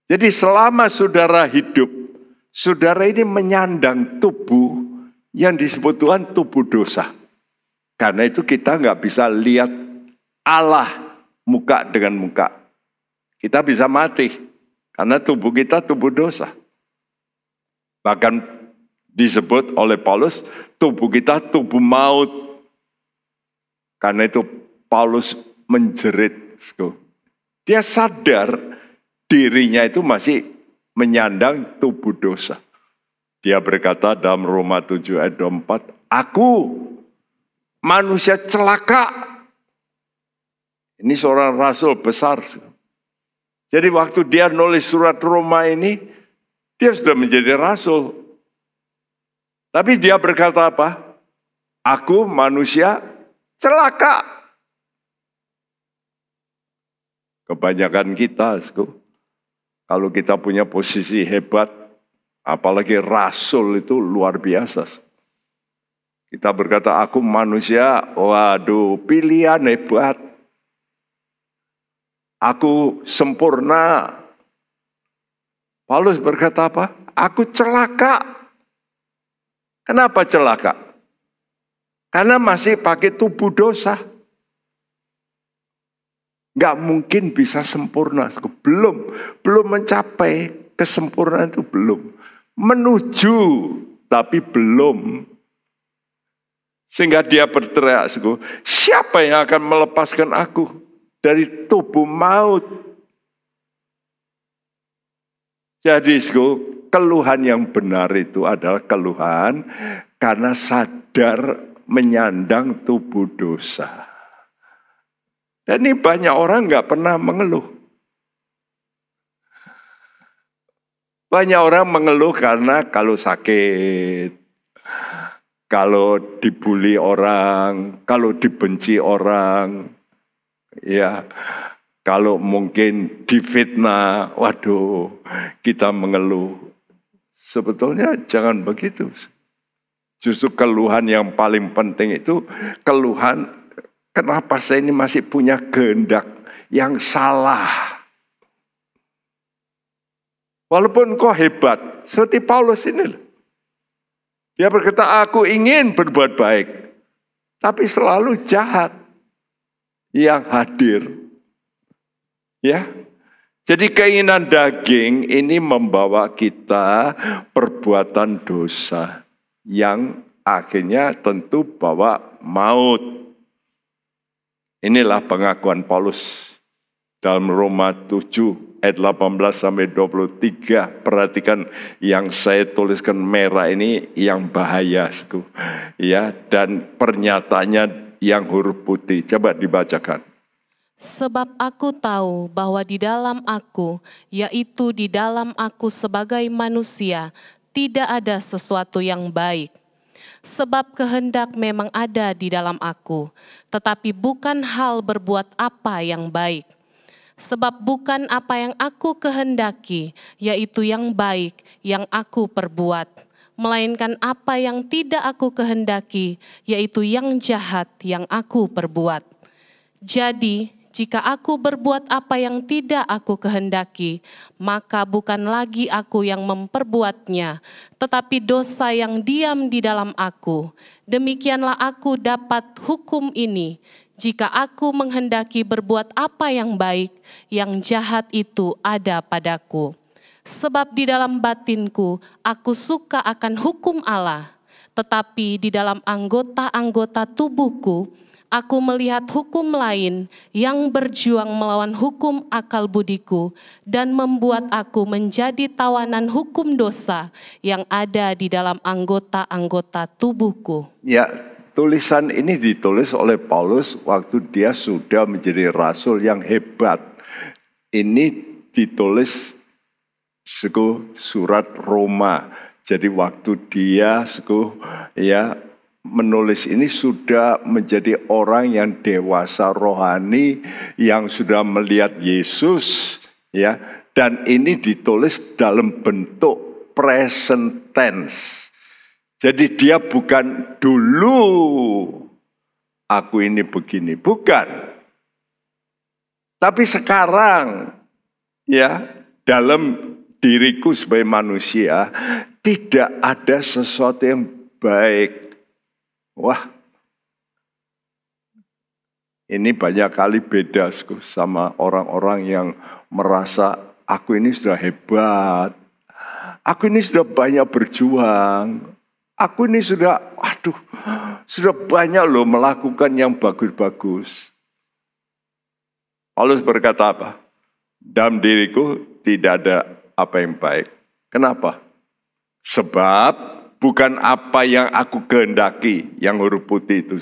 Jadi selama saudara hidup, saudara ini menyandang tubuh yang disebut Tuhan tubuh dosa. Karena itu kita nggak bisa lihat Allah muka dengan muka. Kita bisa mati karena tubuh kita tubuh dosa. Bahkan disebut oleh Paulus tubuh kita tubuh maut. Karena itu Paulus menjerit. Dia sadar dirinya itu masih menyandang tubuh dosa. Dia berkata dalam Roma 7 ayat 24, aku manusia celaka. Ini seorang rasul besar. Jadi waktu dia nulis surat Roma ini, dia sudah menjadi rasul. Tapi dia berkata apa? Aku manusia celaka. Kebanyakan kita, kalau kita punya posisi hebat, apalagi rasul itu luar biasa. Kita berkata, aku manusia, waduh, pilihan hebat. Aku sempurna. Paulus berkata apa? Aku celaka. Kenapa celaka? Karena masih pakai tubuh dosa. Gak mungkin bisa sempurna. Belum mencapai kesempurnaan itu belum. Menuju, tapi belum. Sehingga dia berteriak, siapa yang akan melepaskan aku dari tubuh maut? Jadi keluhan yang benar itu adalah keluhan karena sadar menyandang tubuh dosa. Dan ini banyak orang nggak pernah mengeluh. Banyak orang mengeluh karena kalau sakit, kalau dibully orang, kalau dibenci orang, ya, kalau mungkin difitnah, waduh, kita mengeluh. Sebetulnya jangan begitu. Justru keluhan yang paling penting itu keluhan, kenapa saya ini masih punya kehendak yang salah. Walaupun kau hebat, seperti Paulus ini. Dia berkata, aku ingin berbuat baik. Tapi selalu jahat yang hadir. Ya, jadi keinginan daging ini membawa kita perbuatan dosa. Yang akhirnya tentu bawa maut. Inilah pengakuan Paulus dalam Roma 7 ayat 18-23. Perhatikan yang saya tuliskan merah ini yang bahaya. Ya, dan pernyataannya yang huruf putih. Coba dibacakan. Sebab aku tahu bahwa di dalam aku, yaitu di dalam aku sebagai manusia, tidak ada sesuatu yang baik. Sebab kehendak memang ada di dalam aku, tetapi bukan hal berbuat apa yang baik. Sebab bukan apa yang aku kehendaki, yaitu yang baik yang aku perbuat, melainkan apa yang tidak aku kehendaki, yaitu yang jahat yang aku perbuat. Jadi, jika aku berbuat apa yang tidak aku kehendaki, maka bukan lagi aku yang memperbuatnya, tetapi dosa yang diam di dalam aku. Demikianlah aku dapat hukum ini. Jika aku menghendaki berbuat apa yang baik, yang jahat itu ada padaku. Sebab di dalam batinku aku suka akan hukum Allah, tetapi di dalam anggota-anggota tubuhku aku melihat hukum lain yang berjuang melawan hukum akal budiku dan membuat aku menjadi tawanan hukum dosa yang ada di dalam anggota-anggota tubuhku. Ya, tulisan ini ditulis oleh Paulus waktu dia sudah menjadi rasul yang hebat. Ini ditulis surat Roma. Jadi waktu dia menulis ini sudah menjadi orang yang dewasa rohani, yang sudah melihat Yesus, ya. Dan ini ditulis dalam bentuk present tense. Jadi dia bukan dulu aku ini begini, bukan. Tapi sekarang, ya, dalam diriku sebagai manusia tidak ada sesuatu yang baik. Wah, ini banyak kali beda sama orang-orang yang merasa aku ini sudah hebat, aku ini sudah banyak berjuang, aku ini sudah banyak loh melakukan yang bagus-bagus. Paulus berkata apa? Dalam diriku tidak ada apa yang baik. Kenapa? Sebab bukan apa yang aku kehendaki, yang huruf putih itu,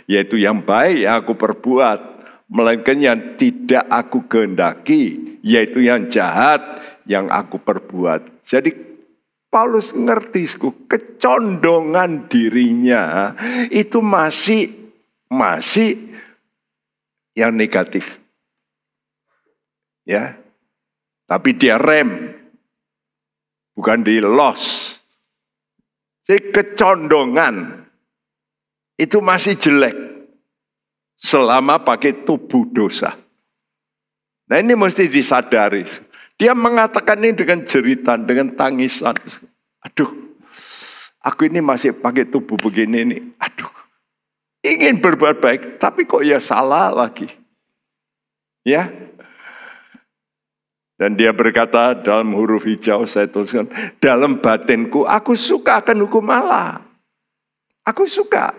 yaitu yang baik yang aku perbuat, melainkan yang tidak aku kehendaki, yaitu yang jahat yang aku perbuat. Jadi Paulus ngerti, kecondongan dirinya itu masih yang negatif. Ya. Tapi dia rem, bukan di loss. Jadi kecondongan itu masih jelek selama pakai tubuh dosa. Nah ini mesti disadari. Dia mengatakan ini dengan jeritan, dengan tangisan. Aduh, aku ini masih pakai tubuh begini nih. Aduh, ingin berbuat baik, tapi kok ya salah lagi. Ya. Dan dia berkata dalam huruf hijau saya tuliskan, dalam batinku aku suka akan hukum Allah. Aku suka.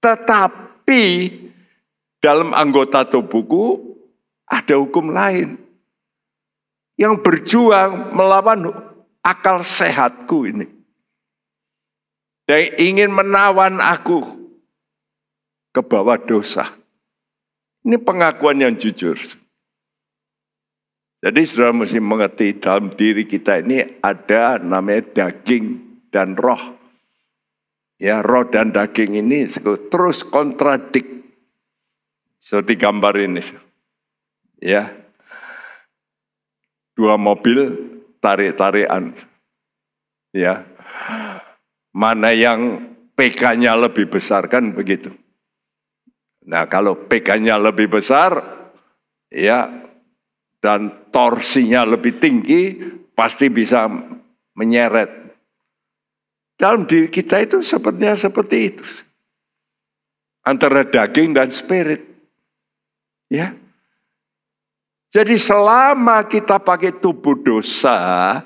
Tetapi dalam anggota tubuhku ada hukum lain. Yang berjuang melawan akal sehatku ini. Dan ingin menawan aku ke bawah dosa. Ini pengakuan yang jujur. Jadi saudara mesti mengerti dalam diri kita ini ada namanya daging dan roh. Ya, roh dan daging ini terus kontradik. Seperti gambar ini. Ya. Dua mobil tarik-tarikan. Ya. Mana yang PK-nya lebih besar kan begitu. Nah, kalau PK-nya lebih besar, ya, dan torsinya lebih tinggi, pasti bisa menyeret. Dalam diri kita itu sepertinya seperti itu. Antara daging dan spirit. Ya. Jadi selama kita pakai tubuh dosa,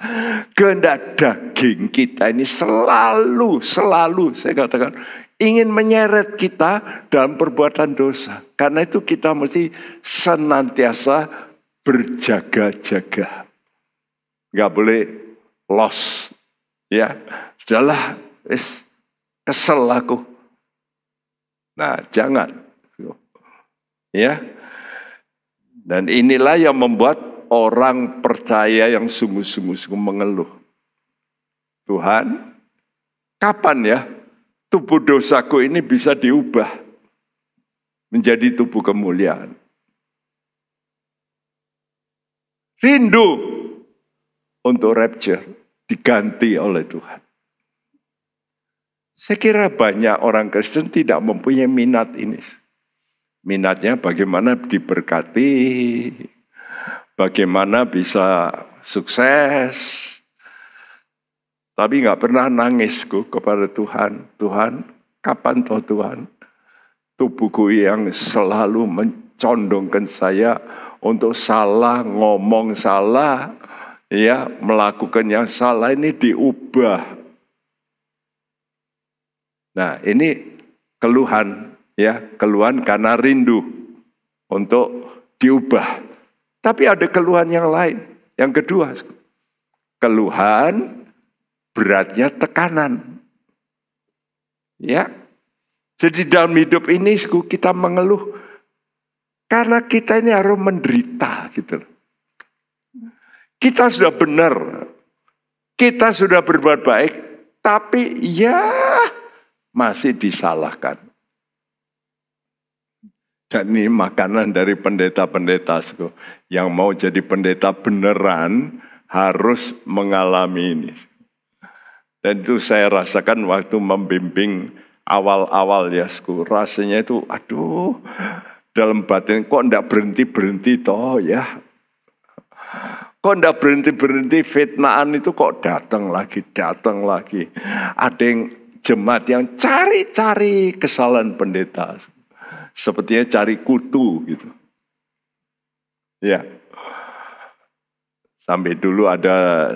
kehendak daging kita ini selalu, saya katakan, ingin menyeret kita dalam perbuatan dosa. Karena itu kita mesti senantiasa berjaga-jaga. Nggak boleh loss. Ya, sudahlah, kesel aku. Nah, jangan. Ya. Dan inilah yang membuat orang percaya yang sungguh-sungguh mengeluh. Tuhan, kapan ya tubuh dosaku ini bisa diubah menjadi tubuh kemuliaan. Rindu untuk rapture diganti oleh Tuhan. Saya kira banyak orang Kristen tidak mempunyai minat ini. Minatnya bagaimana diberkati, bagaimana bisa sukses, tapi nggak pernah nangisku kepada Tuhan. Tuhan, kapan toh Tuhan? Tubuhku yang selalu mencondongkan saya untuk salah, ngomong salah, ya, melakukan yang salah ini diubah. Nah, ini keluhan, ya, keluhan karena rindu untuk diubah. Tapi ada keluhan yang lain. Yang kedua, keluhan beratnya tekanan. Ya. Jadi dalam hidup ini kita mengeluh karena kita ini harus menderita gitu. Kita sudah benar, kita sudah berbuat baik, tapi ya masih disalahkan. Dan ini makanan dari pendeta-pendeta yang mau jadi pendeta beneran harus mengalami ini. Dan itu saya rasakan waktu membimbing awal-awal ya, rasanya itu aduh, dalam batin kok enggak berhenti-berhenti toh ya. Kok enggak berhenti-berhenti, fitnaan itu kok datang lagi. Ada yang jemaat yang cari-cari kesalahan pendeta. Sepertinya cari kutu gitu. Ya. Sampai dulu ada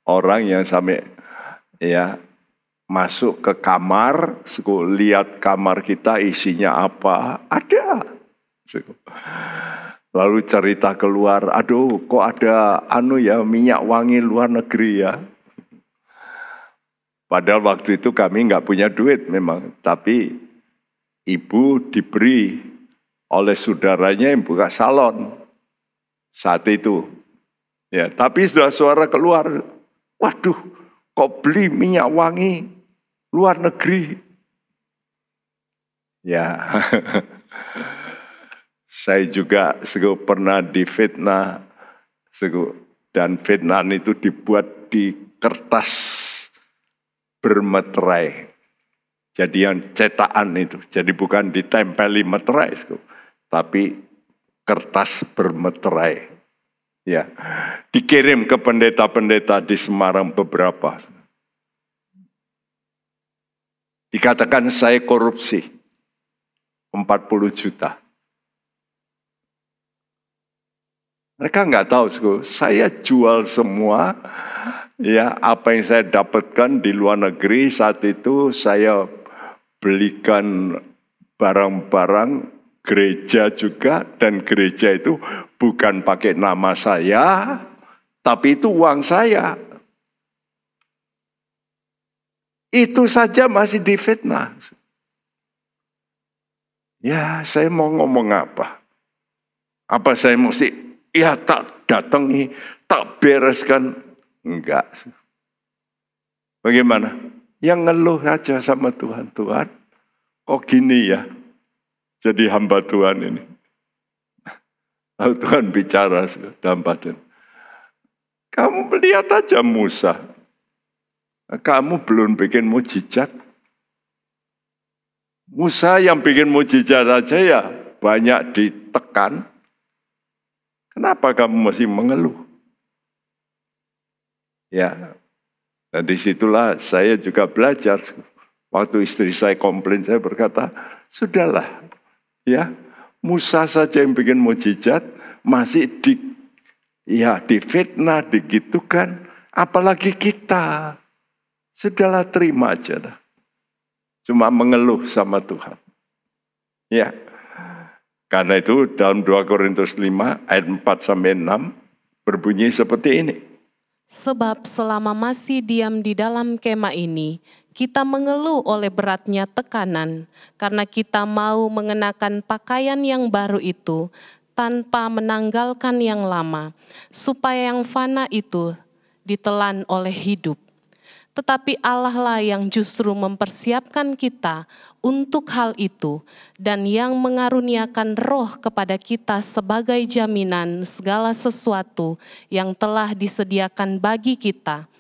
orang yang sampai ya masuk ke kamar, lihat kamar kita isinya apa, ada. Lalu cerita keluar, aduh kok ada minyak wangi luar negeri ya. Padahal waktu itu kami nggak punya duit memang, tapi ibu diberi oleh saudaranya yang buka salon saat itu. Ya, tapi sudah suara keluar, waduh kok beli minyak wangi luar negeri. Ya, saya juga pernah difitnah, dan fitnah itu dibuat di kertas bermeterai. Jadi yang cetakan itu, jadi bukan ditempeli meterai, tapi kertas bermeterai. Ya, dikirim ke pendeta-pendeta di Semarang beberapa. Dikatakan saya korupsi 40 juta. Mereka nggak tahu, saya jual semua, ya apa yang saya dapatkan di luar negeri saat itu saya belikan barang-barang gereja juga, dan gereja itu bukan pakai nama saya, tapi itu uang saya. Itu saja masih difitnah. Ya, saya mau ngomong apa? Apa saya mesti, ya tak datangi, tak bereskan? Enggak. Bagaimana? Yang ngeluh aja sama Tuhan. Tuhan, kok gini ya? Jadi hamba Tuhan ini. Lalu Tuhan bicara dalam batin. Kamu lihat aja Musa. Kamu belum bikin mujizat. Musa yang bikin mujizat aja ya banyak ditekan. Kenapa kamu masih mengeluh? Ya, nah disitulah saya juga belajar. Waktu istri saya komplain, saya berkata, sudahlah, ya Musa saja yang bikin mujizat, masih difitnah, digitukan, apalagi kita. Sudahlah, terima aja dah. Cuma mengeluh sama Tuhan. Ya. Karena itu dalam 2 Korintus 5 ayat 4-6 berbunyi seperti ini. Sebab selama masih diam di dalam kemah ini, kita mengeluh oleh beratnya tekanan, karena kita mau mengenakan pakaian yang baru itu tanpa menanggalkan yang lama, supaya yang fana itu ditelan oleh hidup. tetapi Allah lah yang justru mempersiapkan kita untuk hal itu dan yang mengaruniakan Roh kepada kita sebagai jaminan segala sesuatu yang telah disediakan bagi kita.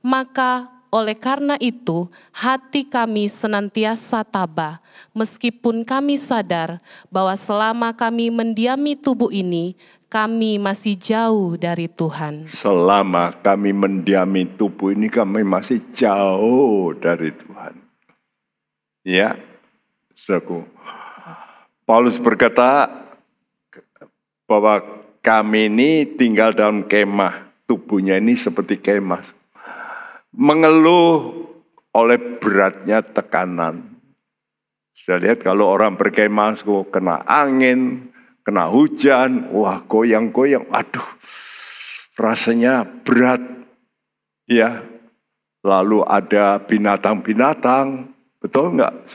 Maka oleh karena itu, hati kami senantiasa tabah, meskipun kami sadar bahwa selama kami mendiami tubuh ini, kami masih jauh dari Tuhan. Selama kami mendiami tubuh ini, kami masih jauh dari Tuhan. Ya, saudaraku. Paulus berkata bahwa kami ini tinggal dalam kemah. Tubuhnya ini seperti kemah. Mengeluh oleh beratnya tekanan. Sudah lihat kalau orang berkemah, kena angin, kena hujan, wah goyang-goyang, aduh rasanya berat. Ya, lalu ada binatang-binatang, betul enggak?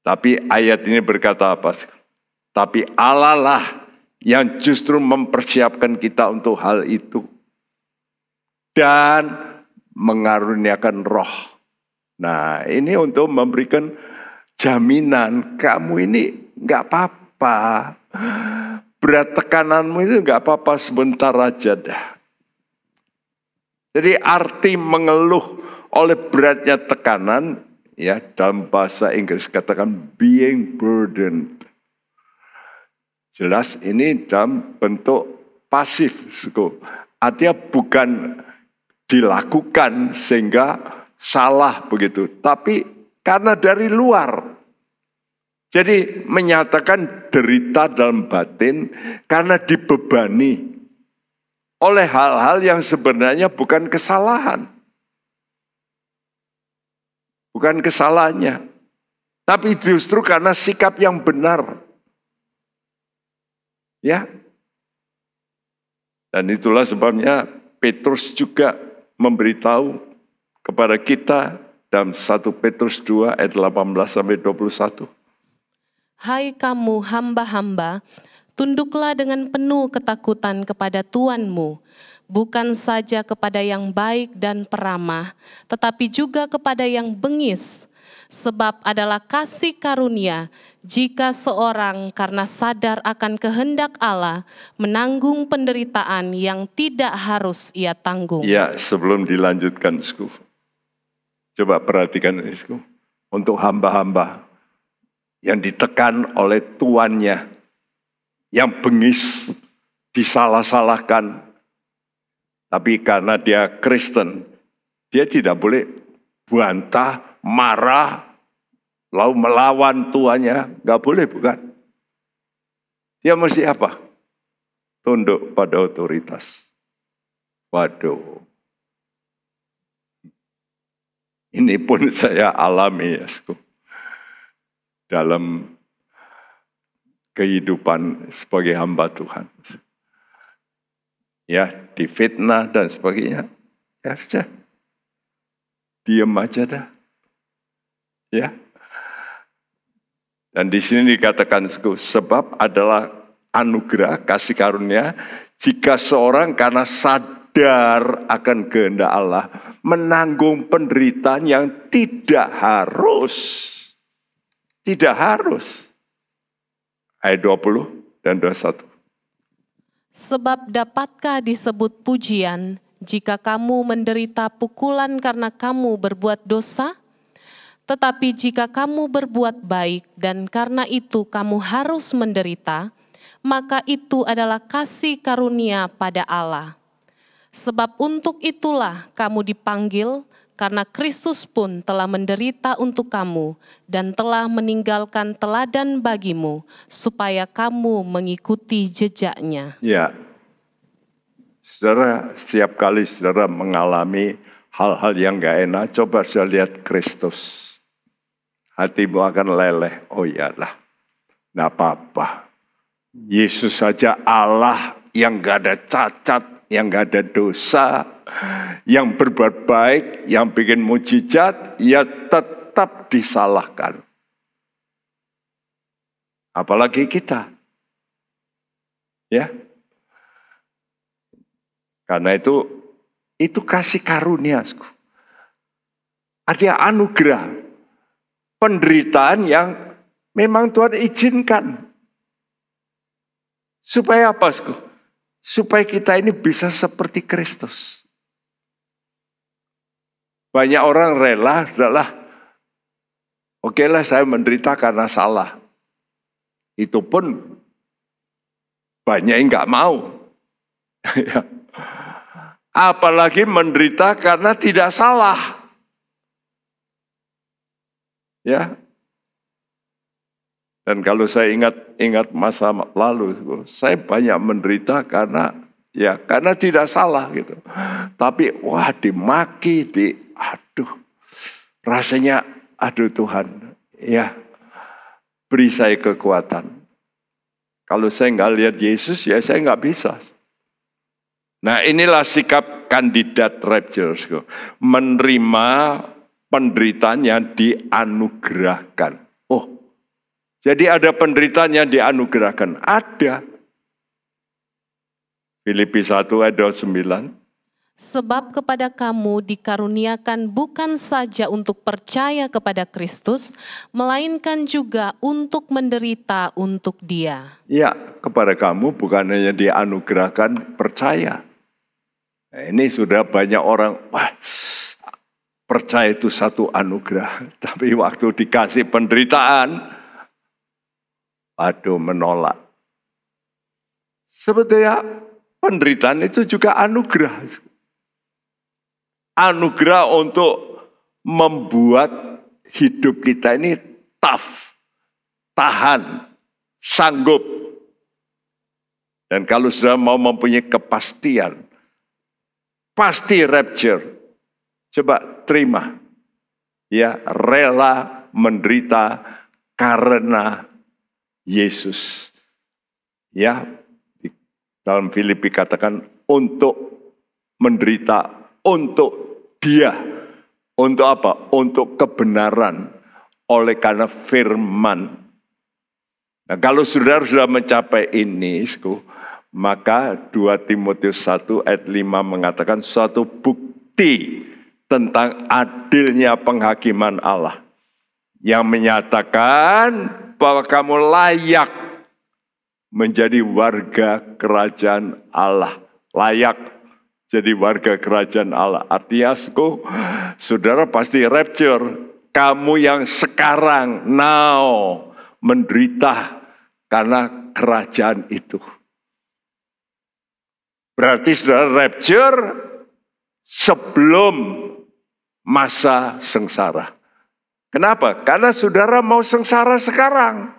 Tapi ayat ini berkata apa? Tapi Allah lah yang justru mempersiapkan kita untuk hal itu. Dan mengaruniakan Roh. Nah, ini untuk memberikan jaminan kamu ini nggak apa-apa. Berat tekananmu itu nggak apa-apa, sebentar aja dah. Jadi arti mengeluh oleh beratnya tekanan, ya dalam bahasa Inggris katakan being burdened. Jelas ini dalam bentuk pasif. Artinya bukan dilakukan sehingga salah begitu, tapi karena dari luar. Jadi menyatakan derita dalam batin karena dibebani oleh hal-hal yang sebenarnya bukan kesalahan. Bukan kesalahannya, tapi justru karena sikap yang benar. Ya. Dan itulah sebabnya Petrus juga memberitahu kepada kita dalam 1 Petrus 2 ayat 18-21. Hai kamu hamba-hamba, tunduklah dengan penuh ketakutan kepada Tuanmu, bukan saja kepada yang baik dan peramah, tetapi juga kepada yang bengis. Sebab adalah kasih karunia jika seorang karena sadar akan kehendak Allah menanggung penderitaan yang tidak harus ia tanggung. Ya, sebelum dilanjutkan, coba perhatikan, untuk hamba-hamba yang ditekan oleh tuannya, yang bengis, disalah-salahkan, tapi karena dia Kristen, dia tidak boleh bantah, marah, lalu melawan tuannya, nggak boleh, bukan? Dia mesti apa? Tunduk pada otoritas. Waduh. Ini pun saya alami ya, dalam kehidupan sebagai hamba Tuhan. Ya, difitnah dan sebagainya. Ya sudah. Diam aja dah. Ya. Dan di sini dikatakan sebab adalah anugerah kasih karunia jika seorang karena sadar akan kehendak Allah menanggung penderitaan yang tidak harus. Tidak harus. Ayat 20 dan 21. Sebab dapatkah disebut pujian jika kamu menderita pukulan karena kamu berbuat dosa? Tetapi jika kamu berbuat baik dan karena itu kamu harus menderita, maka itu adalah kasih karunia pada Allah. Sebab untuk itulah kamu dipanggil, karena Kristus pun telah menderita untuk kamu dan telah meninggalkan teladan bagimu, supaya kamu mengikuti jejaknya. Ya, saudara, setiap kali saudara mengalami hal-hal yang gak enak, coba saudara lihat Kristus. Hatimu akan leleh, oh iyalah, gak apa-apa. Yesus saja Allah yang gak ada cacat, yang gak ada dosa, yang berbuat baik, yang bikin mujizat, ya tetap disalahkan. Apalagi kita. Ya. Karena itu Itu kasih karunia. Artinya anugerah. Penderitaan yang memang Tuhan izinkan. Supaya apa? Supaya kita ini bisa seperti Kristus. Banyak orang rela, oke lah saya menderita karena salah. Itu pun banyak yang nggak mau. Apalagi menderita karena tidak salah. Ya. Dan kalau saya ingat masa lalu, saya banyak menderita karena tidak salah gitu. Tapi dimaki, rasanya aduh Tuhan, ya beri saya kekuatan. Kalau saya nggak lihat Yesus, ya saya nggak bisa. Nah inilah sikap kandidat rapture, menerima penderitaan yang dianugerahkan. Jadi ada penderitaan yang dianugerahkan. Ada. Filipi 1 ayat 9. Sebab kepada kamu dikaruniakan bukan saja untuk percaya kepada Kristus, melainkan juga untuk menderita untuk Dia. Ya, kepada kamu bukan hanya dianugerahkan percaya. Nah, ini sudah banyak orang, percaya itu satu anugerah. Tapi waktu dikasih penderitaan, menolak. Sebetulnya penderitaan itu juga anugerah. Anugerah untuk membuat hidup kita ini tough, tahan, sanggup. Dan kalau sudah mau mempunyai kepastian, pasti rapture. Coba terima. Ya, rela menderita karena Yesus. Ya, dalam Filipi katakan untuk menderita untuk Dia. Untuk apa? Untuk kebenaran oleh karena firman. Nah, kalau saudara sudah mencapai ini, maka 2 Timotius 1 ayat 5 mengatakan suatu bukti tentang adilnya penghakiman Allah yang menyatakan bahwa kamu layak menjadi warga kerajaan Allah. Layak jadi warga kerajaan Allah. Artinya, saudara pasti rapture. Kamu yang sekarang, now, menderita karena kerajaan itu. Berarti saudara rapture sebelum masa sengsara. Kenapa? Karena saudara mau sengsara sekarang.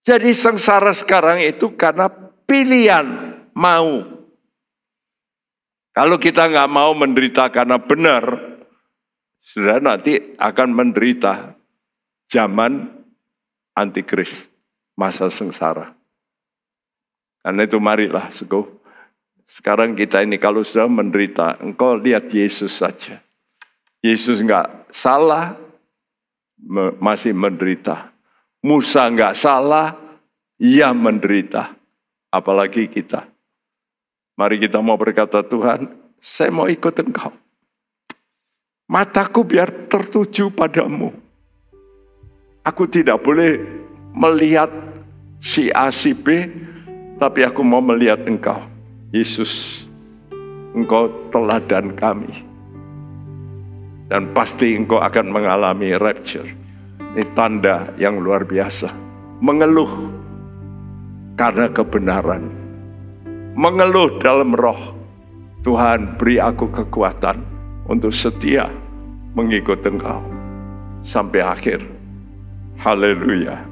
Jadi sengsara sekarang itu karena pilihan mau. Kalau kita nggak mau menderita karena benar, saudara nanti akan menderita zaman antikris, masa sengsara. Karena itu marilah, sekarang kita ini kalau sudah menderita, engkau lihat Yesus saja. Yesus nggak salah, masih menderita. Musa nggak salah, ia menderita. Apalagi kita. Mari kita mau berkata, Tuhan, saya mau ikut Engkau. Mataku biar tertuju padamu. Aku tidak boleh melihat si A, si B, tapi aku mau melihat Engkau. Yesus, Engkau teladan kami. Dan pasti Engkau akan mengalami rapture. Ini tanda yang luar biasa. Mengeluh karena kebenaran. Mengeluh dalam roh. Tuhan, beri aku kekuatan untuk setia mengikut Engkau sampai akhir. Haleluya.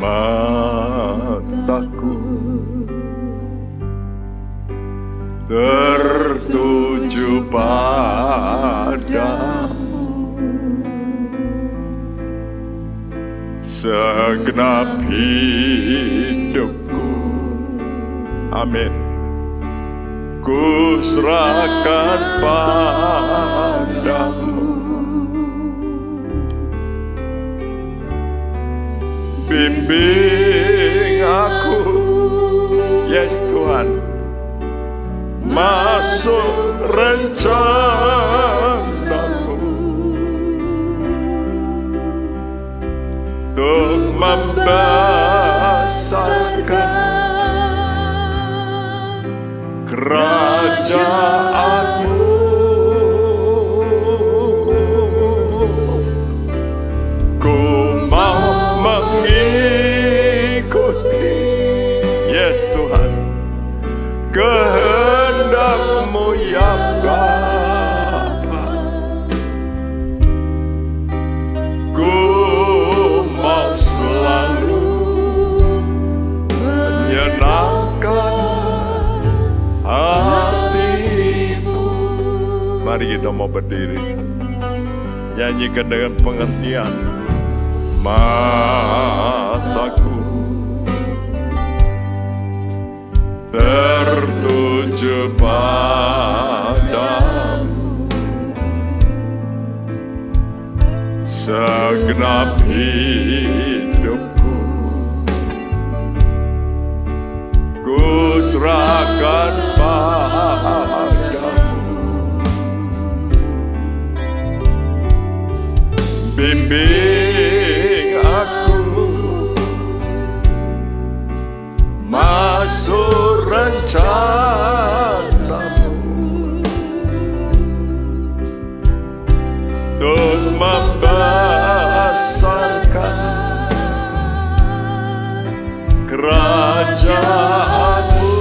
Mataku tertuju padamu, segenap hidupku, amin, ku serahkan padamu. Bimbing aku, yes Tuhan, masuk rencana-Mu untuk membesarkan kerajaan-Mu. Ku mau mengikuti, yes Tuhan, kehendak-Mu ya Bapa. Ku mau selalu menyenangkan hati-Mu. Mari kita mau berdiri, nyanyikan dengan pengertian. Mataku tertuju padamu, segenap hidupku ku serahkan padamu. Bimbing aku masuk rencana-Mu untuk membesarkan kerajaan-Mu.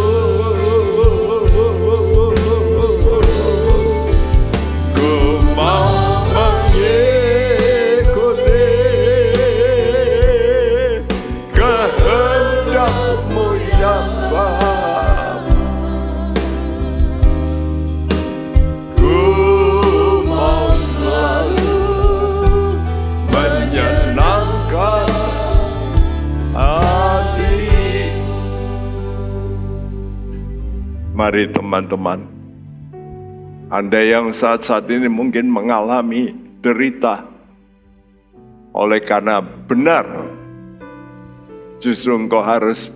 Ku mau mengikuti kehendak-Mu ya Bapa. Ku mau selalu menyenangkan hati. Mari teman-teman, Anda yang saat-saat ini mungkin mengalami derita oleh karena benar, justru engkau harus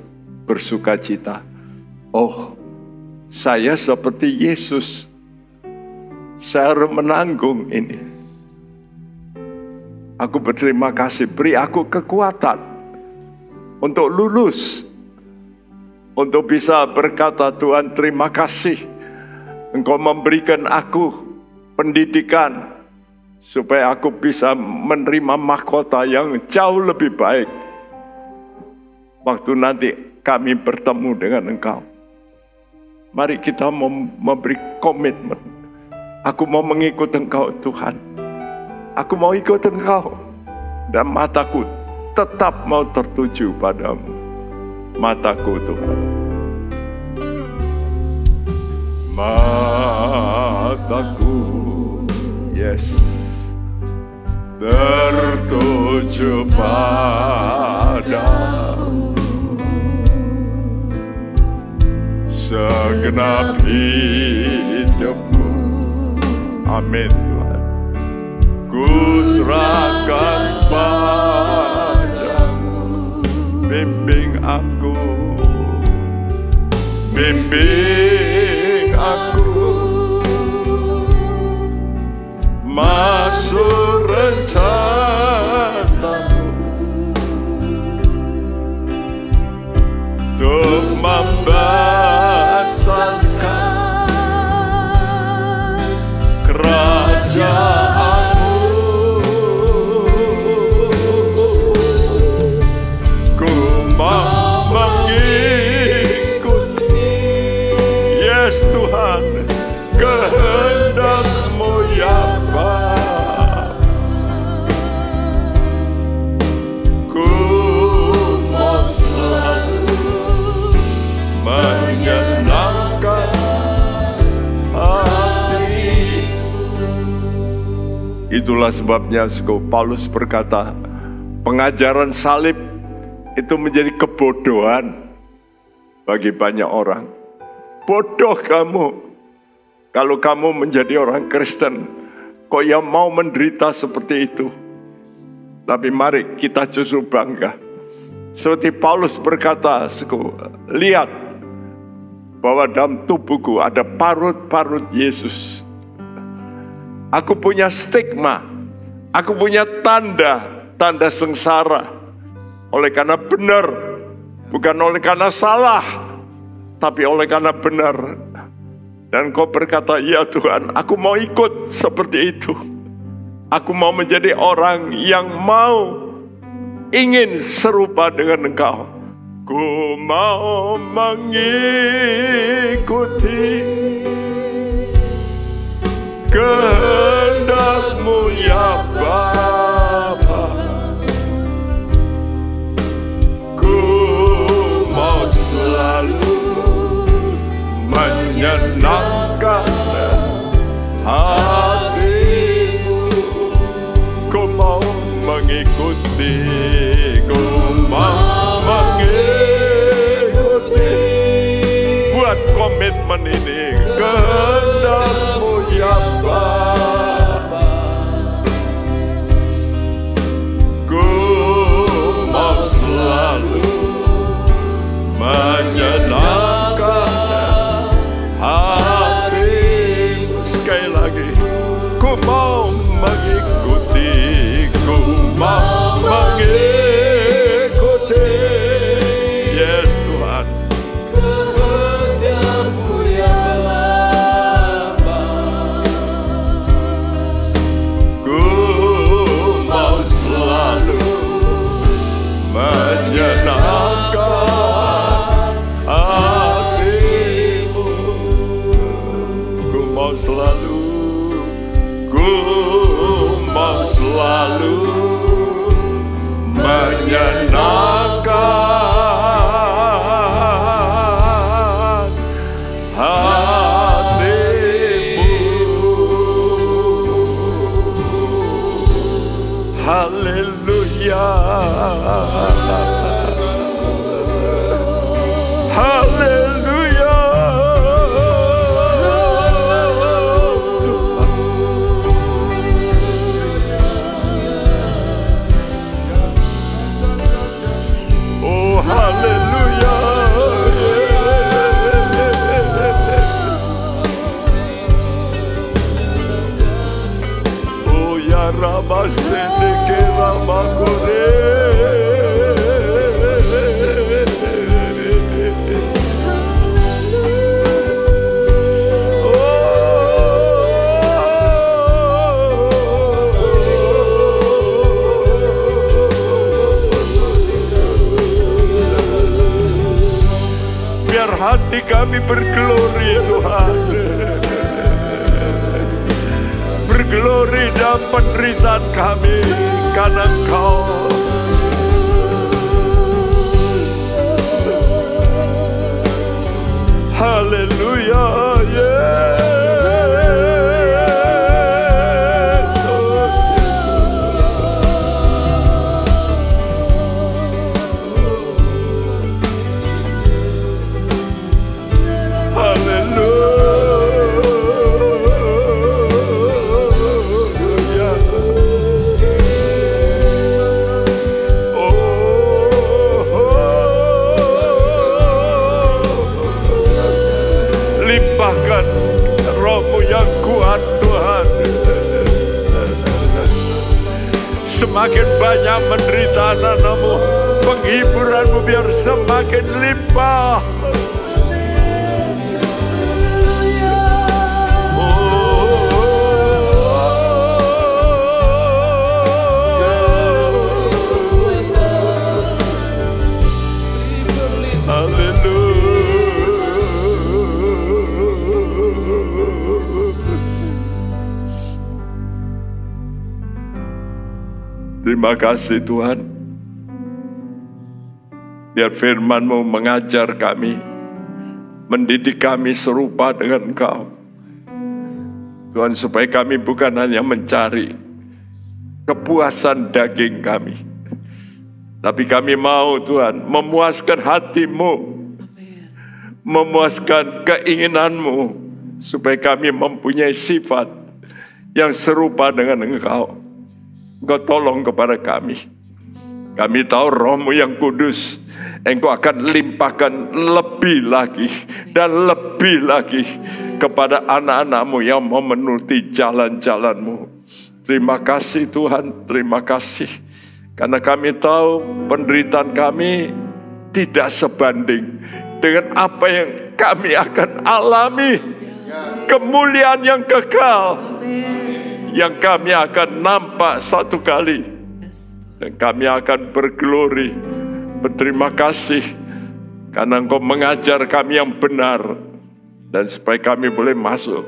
bersuka cita. Oh, saya seperti Yesus, saya harus menanggung ini. Aku berterima kasih, beri aku kekuatan untuk lulus, untuk bisa berkata, Tuhan terima kasih, Engkau memberikan aku pendidikan supaya aku bisa menerima mahkota yang jauh lebih baik waktu nanti kami bertemu dengan Engkau. Mari kita memberi komitmen. Aku mau mengikut Engkau Tuhan. Aku mau ikut Engkau. Dan mataku tetap mau tertuju padamu. Mataku Tuhan. Mataku, yes, tertuju padamu, segenap hidupku. Amin Tuhan. Ku serahkan padamu, bimbing aku, bimbing aku masuk rencana-Mu untuk membesarkan kerajaan-Mu. Ku mau mengikuti, yes Tuhan, kehendak-Mu ya Bapa. Ku mau selalu menyenangkan hati. Itulah sebabnya Paulus berkata, pengajaran salib itu menjadi kebodohan bagi banyak orang. Bodoh kamu kalau kamu menjadi orang Kristen, kok yang mau menderita seperti itu. Tapi mari kita justru bangga. Seperti Paulus berkata, lihat bahwa dalam tubuhku ada parut-parut Yesus. Aku punya stigma, aku punya tanda sengsara. Oleh karena benar, bukan oleh karena salah, tapi oleh karena benar. Dan kau berkata, ya Tuhan, aku mau ikut seperti itu. Aku mau menjadi orang yang ingin serupa dengan Engkau. Ku mau mengikuti kehendak-Mu ya Bapa. Ku mau selalu menyenangkan hati-Mu. Ku mau mengikuti, ku mau buat komitmen ini, kehendak-Mu ya Bapa. Ku mau selalu menyenangkan hati-Mu. Sekali lagi, ku mau mengikuti, ku mau mengikuti. Yes Tuhan. Kehendak-Mu ya Bapa. Ku mau selalu menyenangkan hati-Mu. Ku mau selalu menyenangkan hati-Mu. Haleluya, haleluya. Haleluya. Oh ya Rama Sendeke Rama Kore. Hati kami berglori Tuhan, berglori dalam penderitaan kami karena Engkau. Haleluya, yes. Roh-Mu yang kuat Tuhan. Semakin banyak penderitaan anak-Mu, penghiburan-Mu biar semakin limpah. Terima kasih Tuhan. Biar firman-Mu mengajar kami, mendidik kami serupa dengan Engkau. Tuhan, supaya kami bukan hanya mencari kepuasan daging kami, tapi kami mau Tuhan memuaskan hati-Mu, memuaskan keinginan-Mu, supaya kami mempunyai sifat yang serupa dengan Engkau. Engkau tolong kepada kami. Kami tahu Roh-Mu yang kudus Engkau akan limpahkan lebih lagi dan lebih lagi kepada anak-anak-Mu yang mau menuruti jalan-jalan-Mu. Terima kasih Tuhan, terima kasih. Karena kami tahu penderitaan kami tidak sebanding dengan apa yang kami akan alami. Kemuliaan yang kekal yang kami akan nampak satu kali. Dan kami akan berglori. Berterima kasih karena Engkau mengajar kami yang benar. Dan supaya kami boleh masuk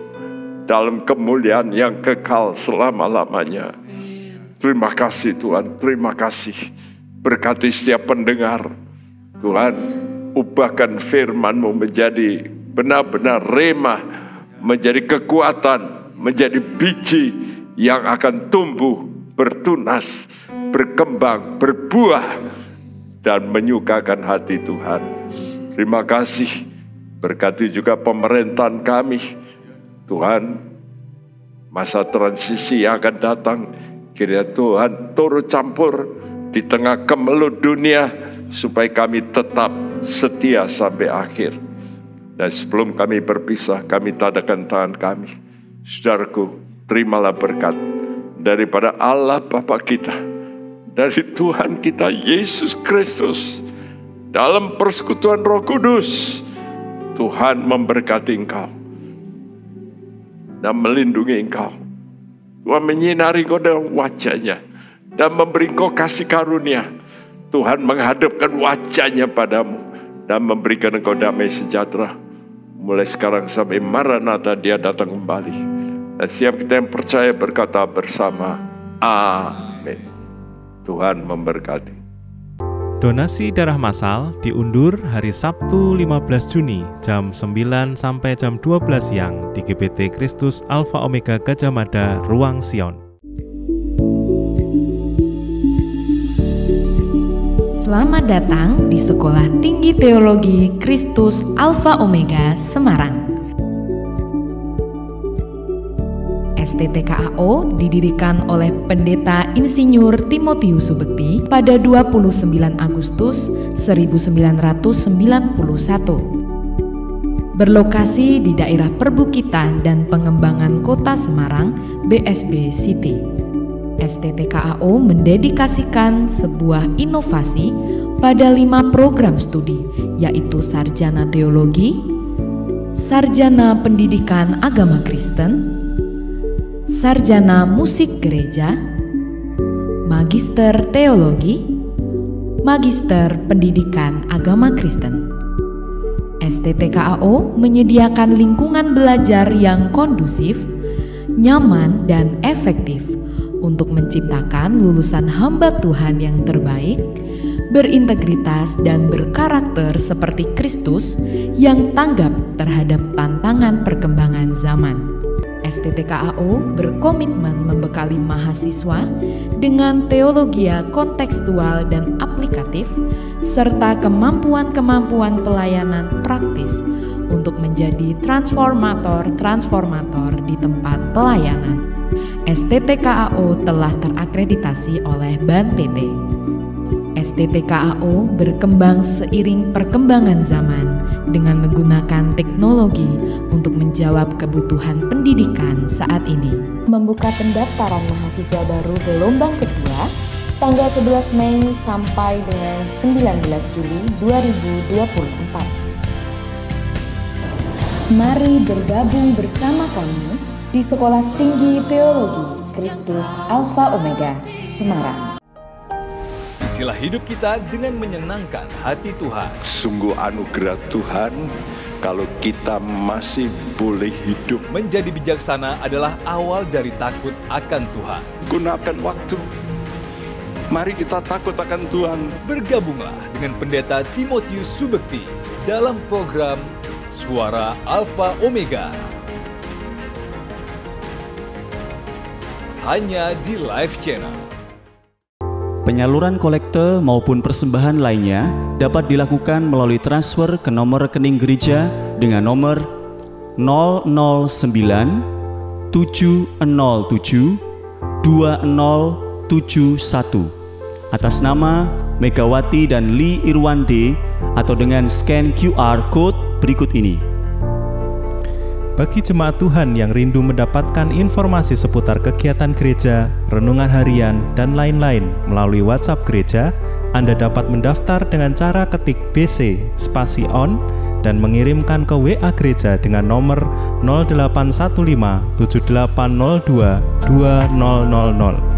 dalam kemuliaan yang kekal selama-lamanya. Terima kasih Tuhan, terima kasih. Berkati setiap pendengar. Tuhan, ubahkan firman-Mu menjadi benar-benar rema, menjadi kekuatan, menjadi biji yang akan tumbuh, bertunas, berkembang, berbuah, dan menyukakan hati Tuhan. Terima kasih. Berkati juga pemerintahan kami. Tuhan, masa transisi yang akan datang, kiranya Tuhan turut campur di tengah kemelut dunia, supaya kami tetap setia sampai akhir. Dan sebelum kami berpisah, kami tadakan tangan kami. Saudaraku, terimalah berkat daripada Allah Bapa kita, dari Tuhan kita Yesus Kristus, dalam persekutuan Roh Kudus. Tuhan memberkati engkau dan melindungi engkau. Tuhan menyinari engkau dengan wajah-Nya dan memberi engkau kasih karunia. Tuhan menghadapkan wajah-Nya padamu dan memberikan engkau damai sejahtera. Mulai sekarang sampai Maranatha Dia datang kembali. Dan siap kita yang percaya berkata bersama, amin. Tuhan memberkati. Donasi darah massal diundur hari Sabtu 15 Juni jam 9 sampai jam 12 siang di GBT Kristus Alpha Omega Gajah Mada, Ruang Sion. Selamat datang di Sekolah Tinggi Teologi Kristus Alpha Omega Semarang. STTKAO didirikan oleh Pendeta Insinyur Timotius Subekti pada 29 Agustus 1991. Berlokasi di daerah perbukitan dan pengembangan Kota Semarang, BSB City. STTKAO mendedikasikan sebuah inovasi pada 5 program studi, yaitu Sarjana Teologi, Sarjana Pendidikan Agama Kristen, Sarjana Musik Gereja, Magister Teologi, Magister Pendidikan Agama Kristen. STTKAO menyediakan lingkungan belajar yang kondusif, nyaman, dan efektif untuk menciptakan lulusan hamba Tuhan yang terbaik, berintegritas, dan berkarakter seperti Kristus yang tanggap terhadap tantangan perkembangan zaman. STTKAO berkomitmen membekali mahasiswa dengan teologia kontekstual dan aplikatif, serta kemampuan-kemampuan pelayanan praktis untuk menjadi transformator di tempat pelayanan. STTKAO telah terakreditasi oleh BAN PT. STTKAO berkembang seiring perkembangan zaman dengan menggunakan teknologi untuk menjawab kebutuhan pendidikan saat ini. Membuka pendaftaran mahasiswa baru gelombang kedua tanggal 11 Mei sampai dengan 19 Juli 2024. Mari bergabung bersama kami di Sekolah Tinggi Teologi Kristus Alpha Omega Semarang. Isilah hidup kita dengan menyenangkan hati Tuhan. Sungguh anugerah Tuhan kalau kita masih boleh hidup. Menjadi bijaksana adalah awal dari takut akan Tuhan. Gunakan waktu. Mari kita takut akan Tuhan. Bergabunglah dengan Pendeta Timotius Subekti dalam program Suara Alpha Omega. Hanya di Live Channel. Penyaluran kolekte maupun persembahan lainnya dapat dilakukan melalui transfer ke nomor rekening gereja dengan nomor 009 707 2071 atas nama Megawati dan Lee Irwande atau dengan scan QR Code berikut ini. Bagi jemaat Tuhan yang rindu mendapatkan informasi seputar kegiatan gereja, renungan harian, dan lain-lain melalui WhatsApp gereja, Anda dapat mendaftar dengan cara ketik BC spasi on dan mengirimkan ke WA gereja dengan nomor 0815 7802 2000.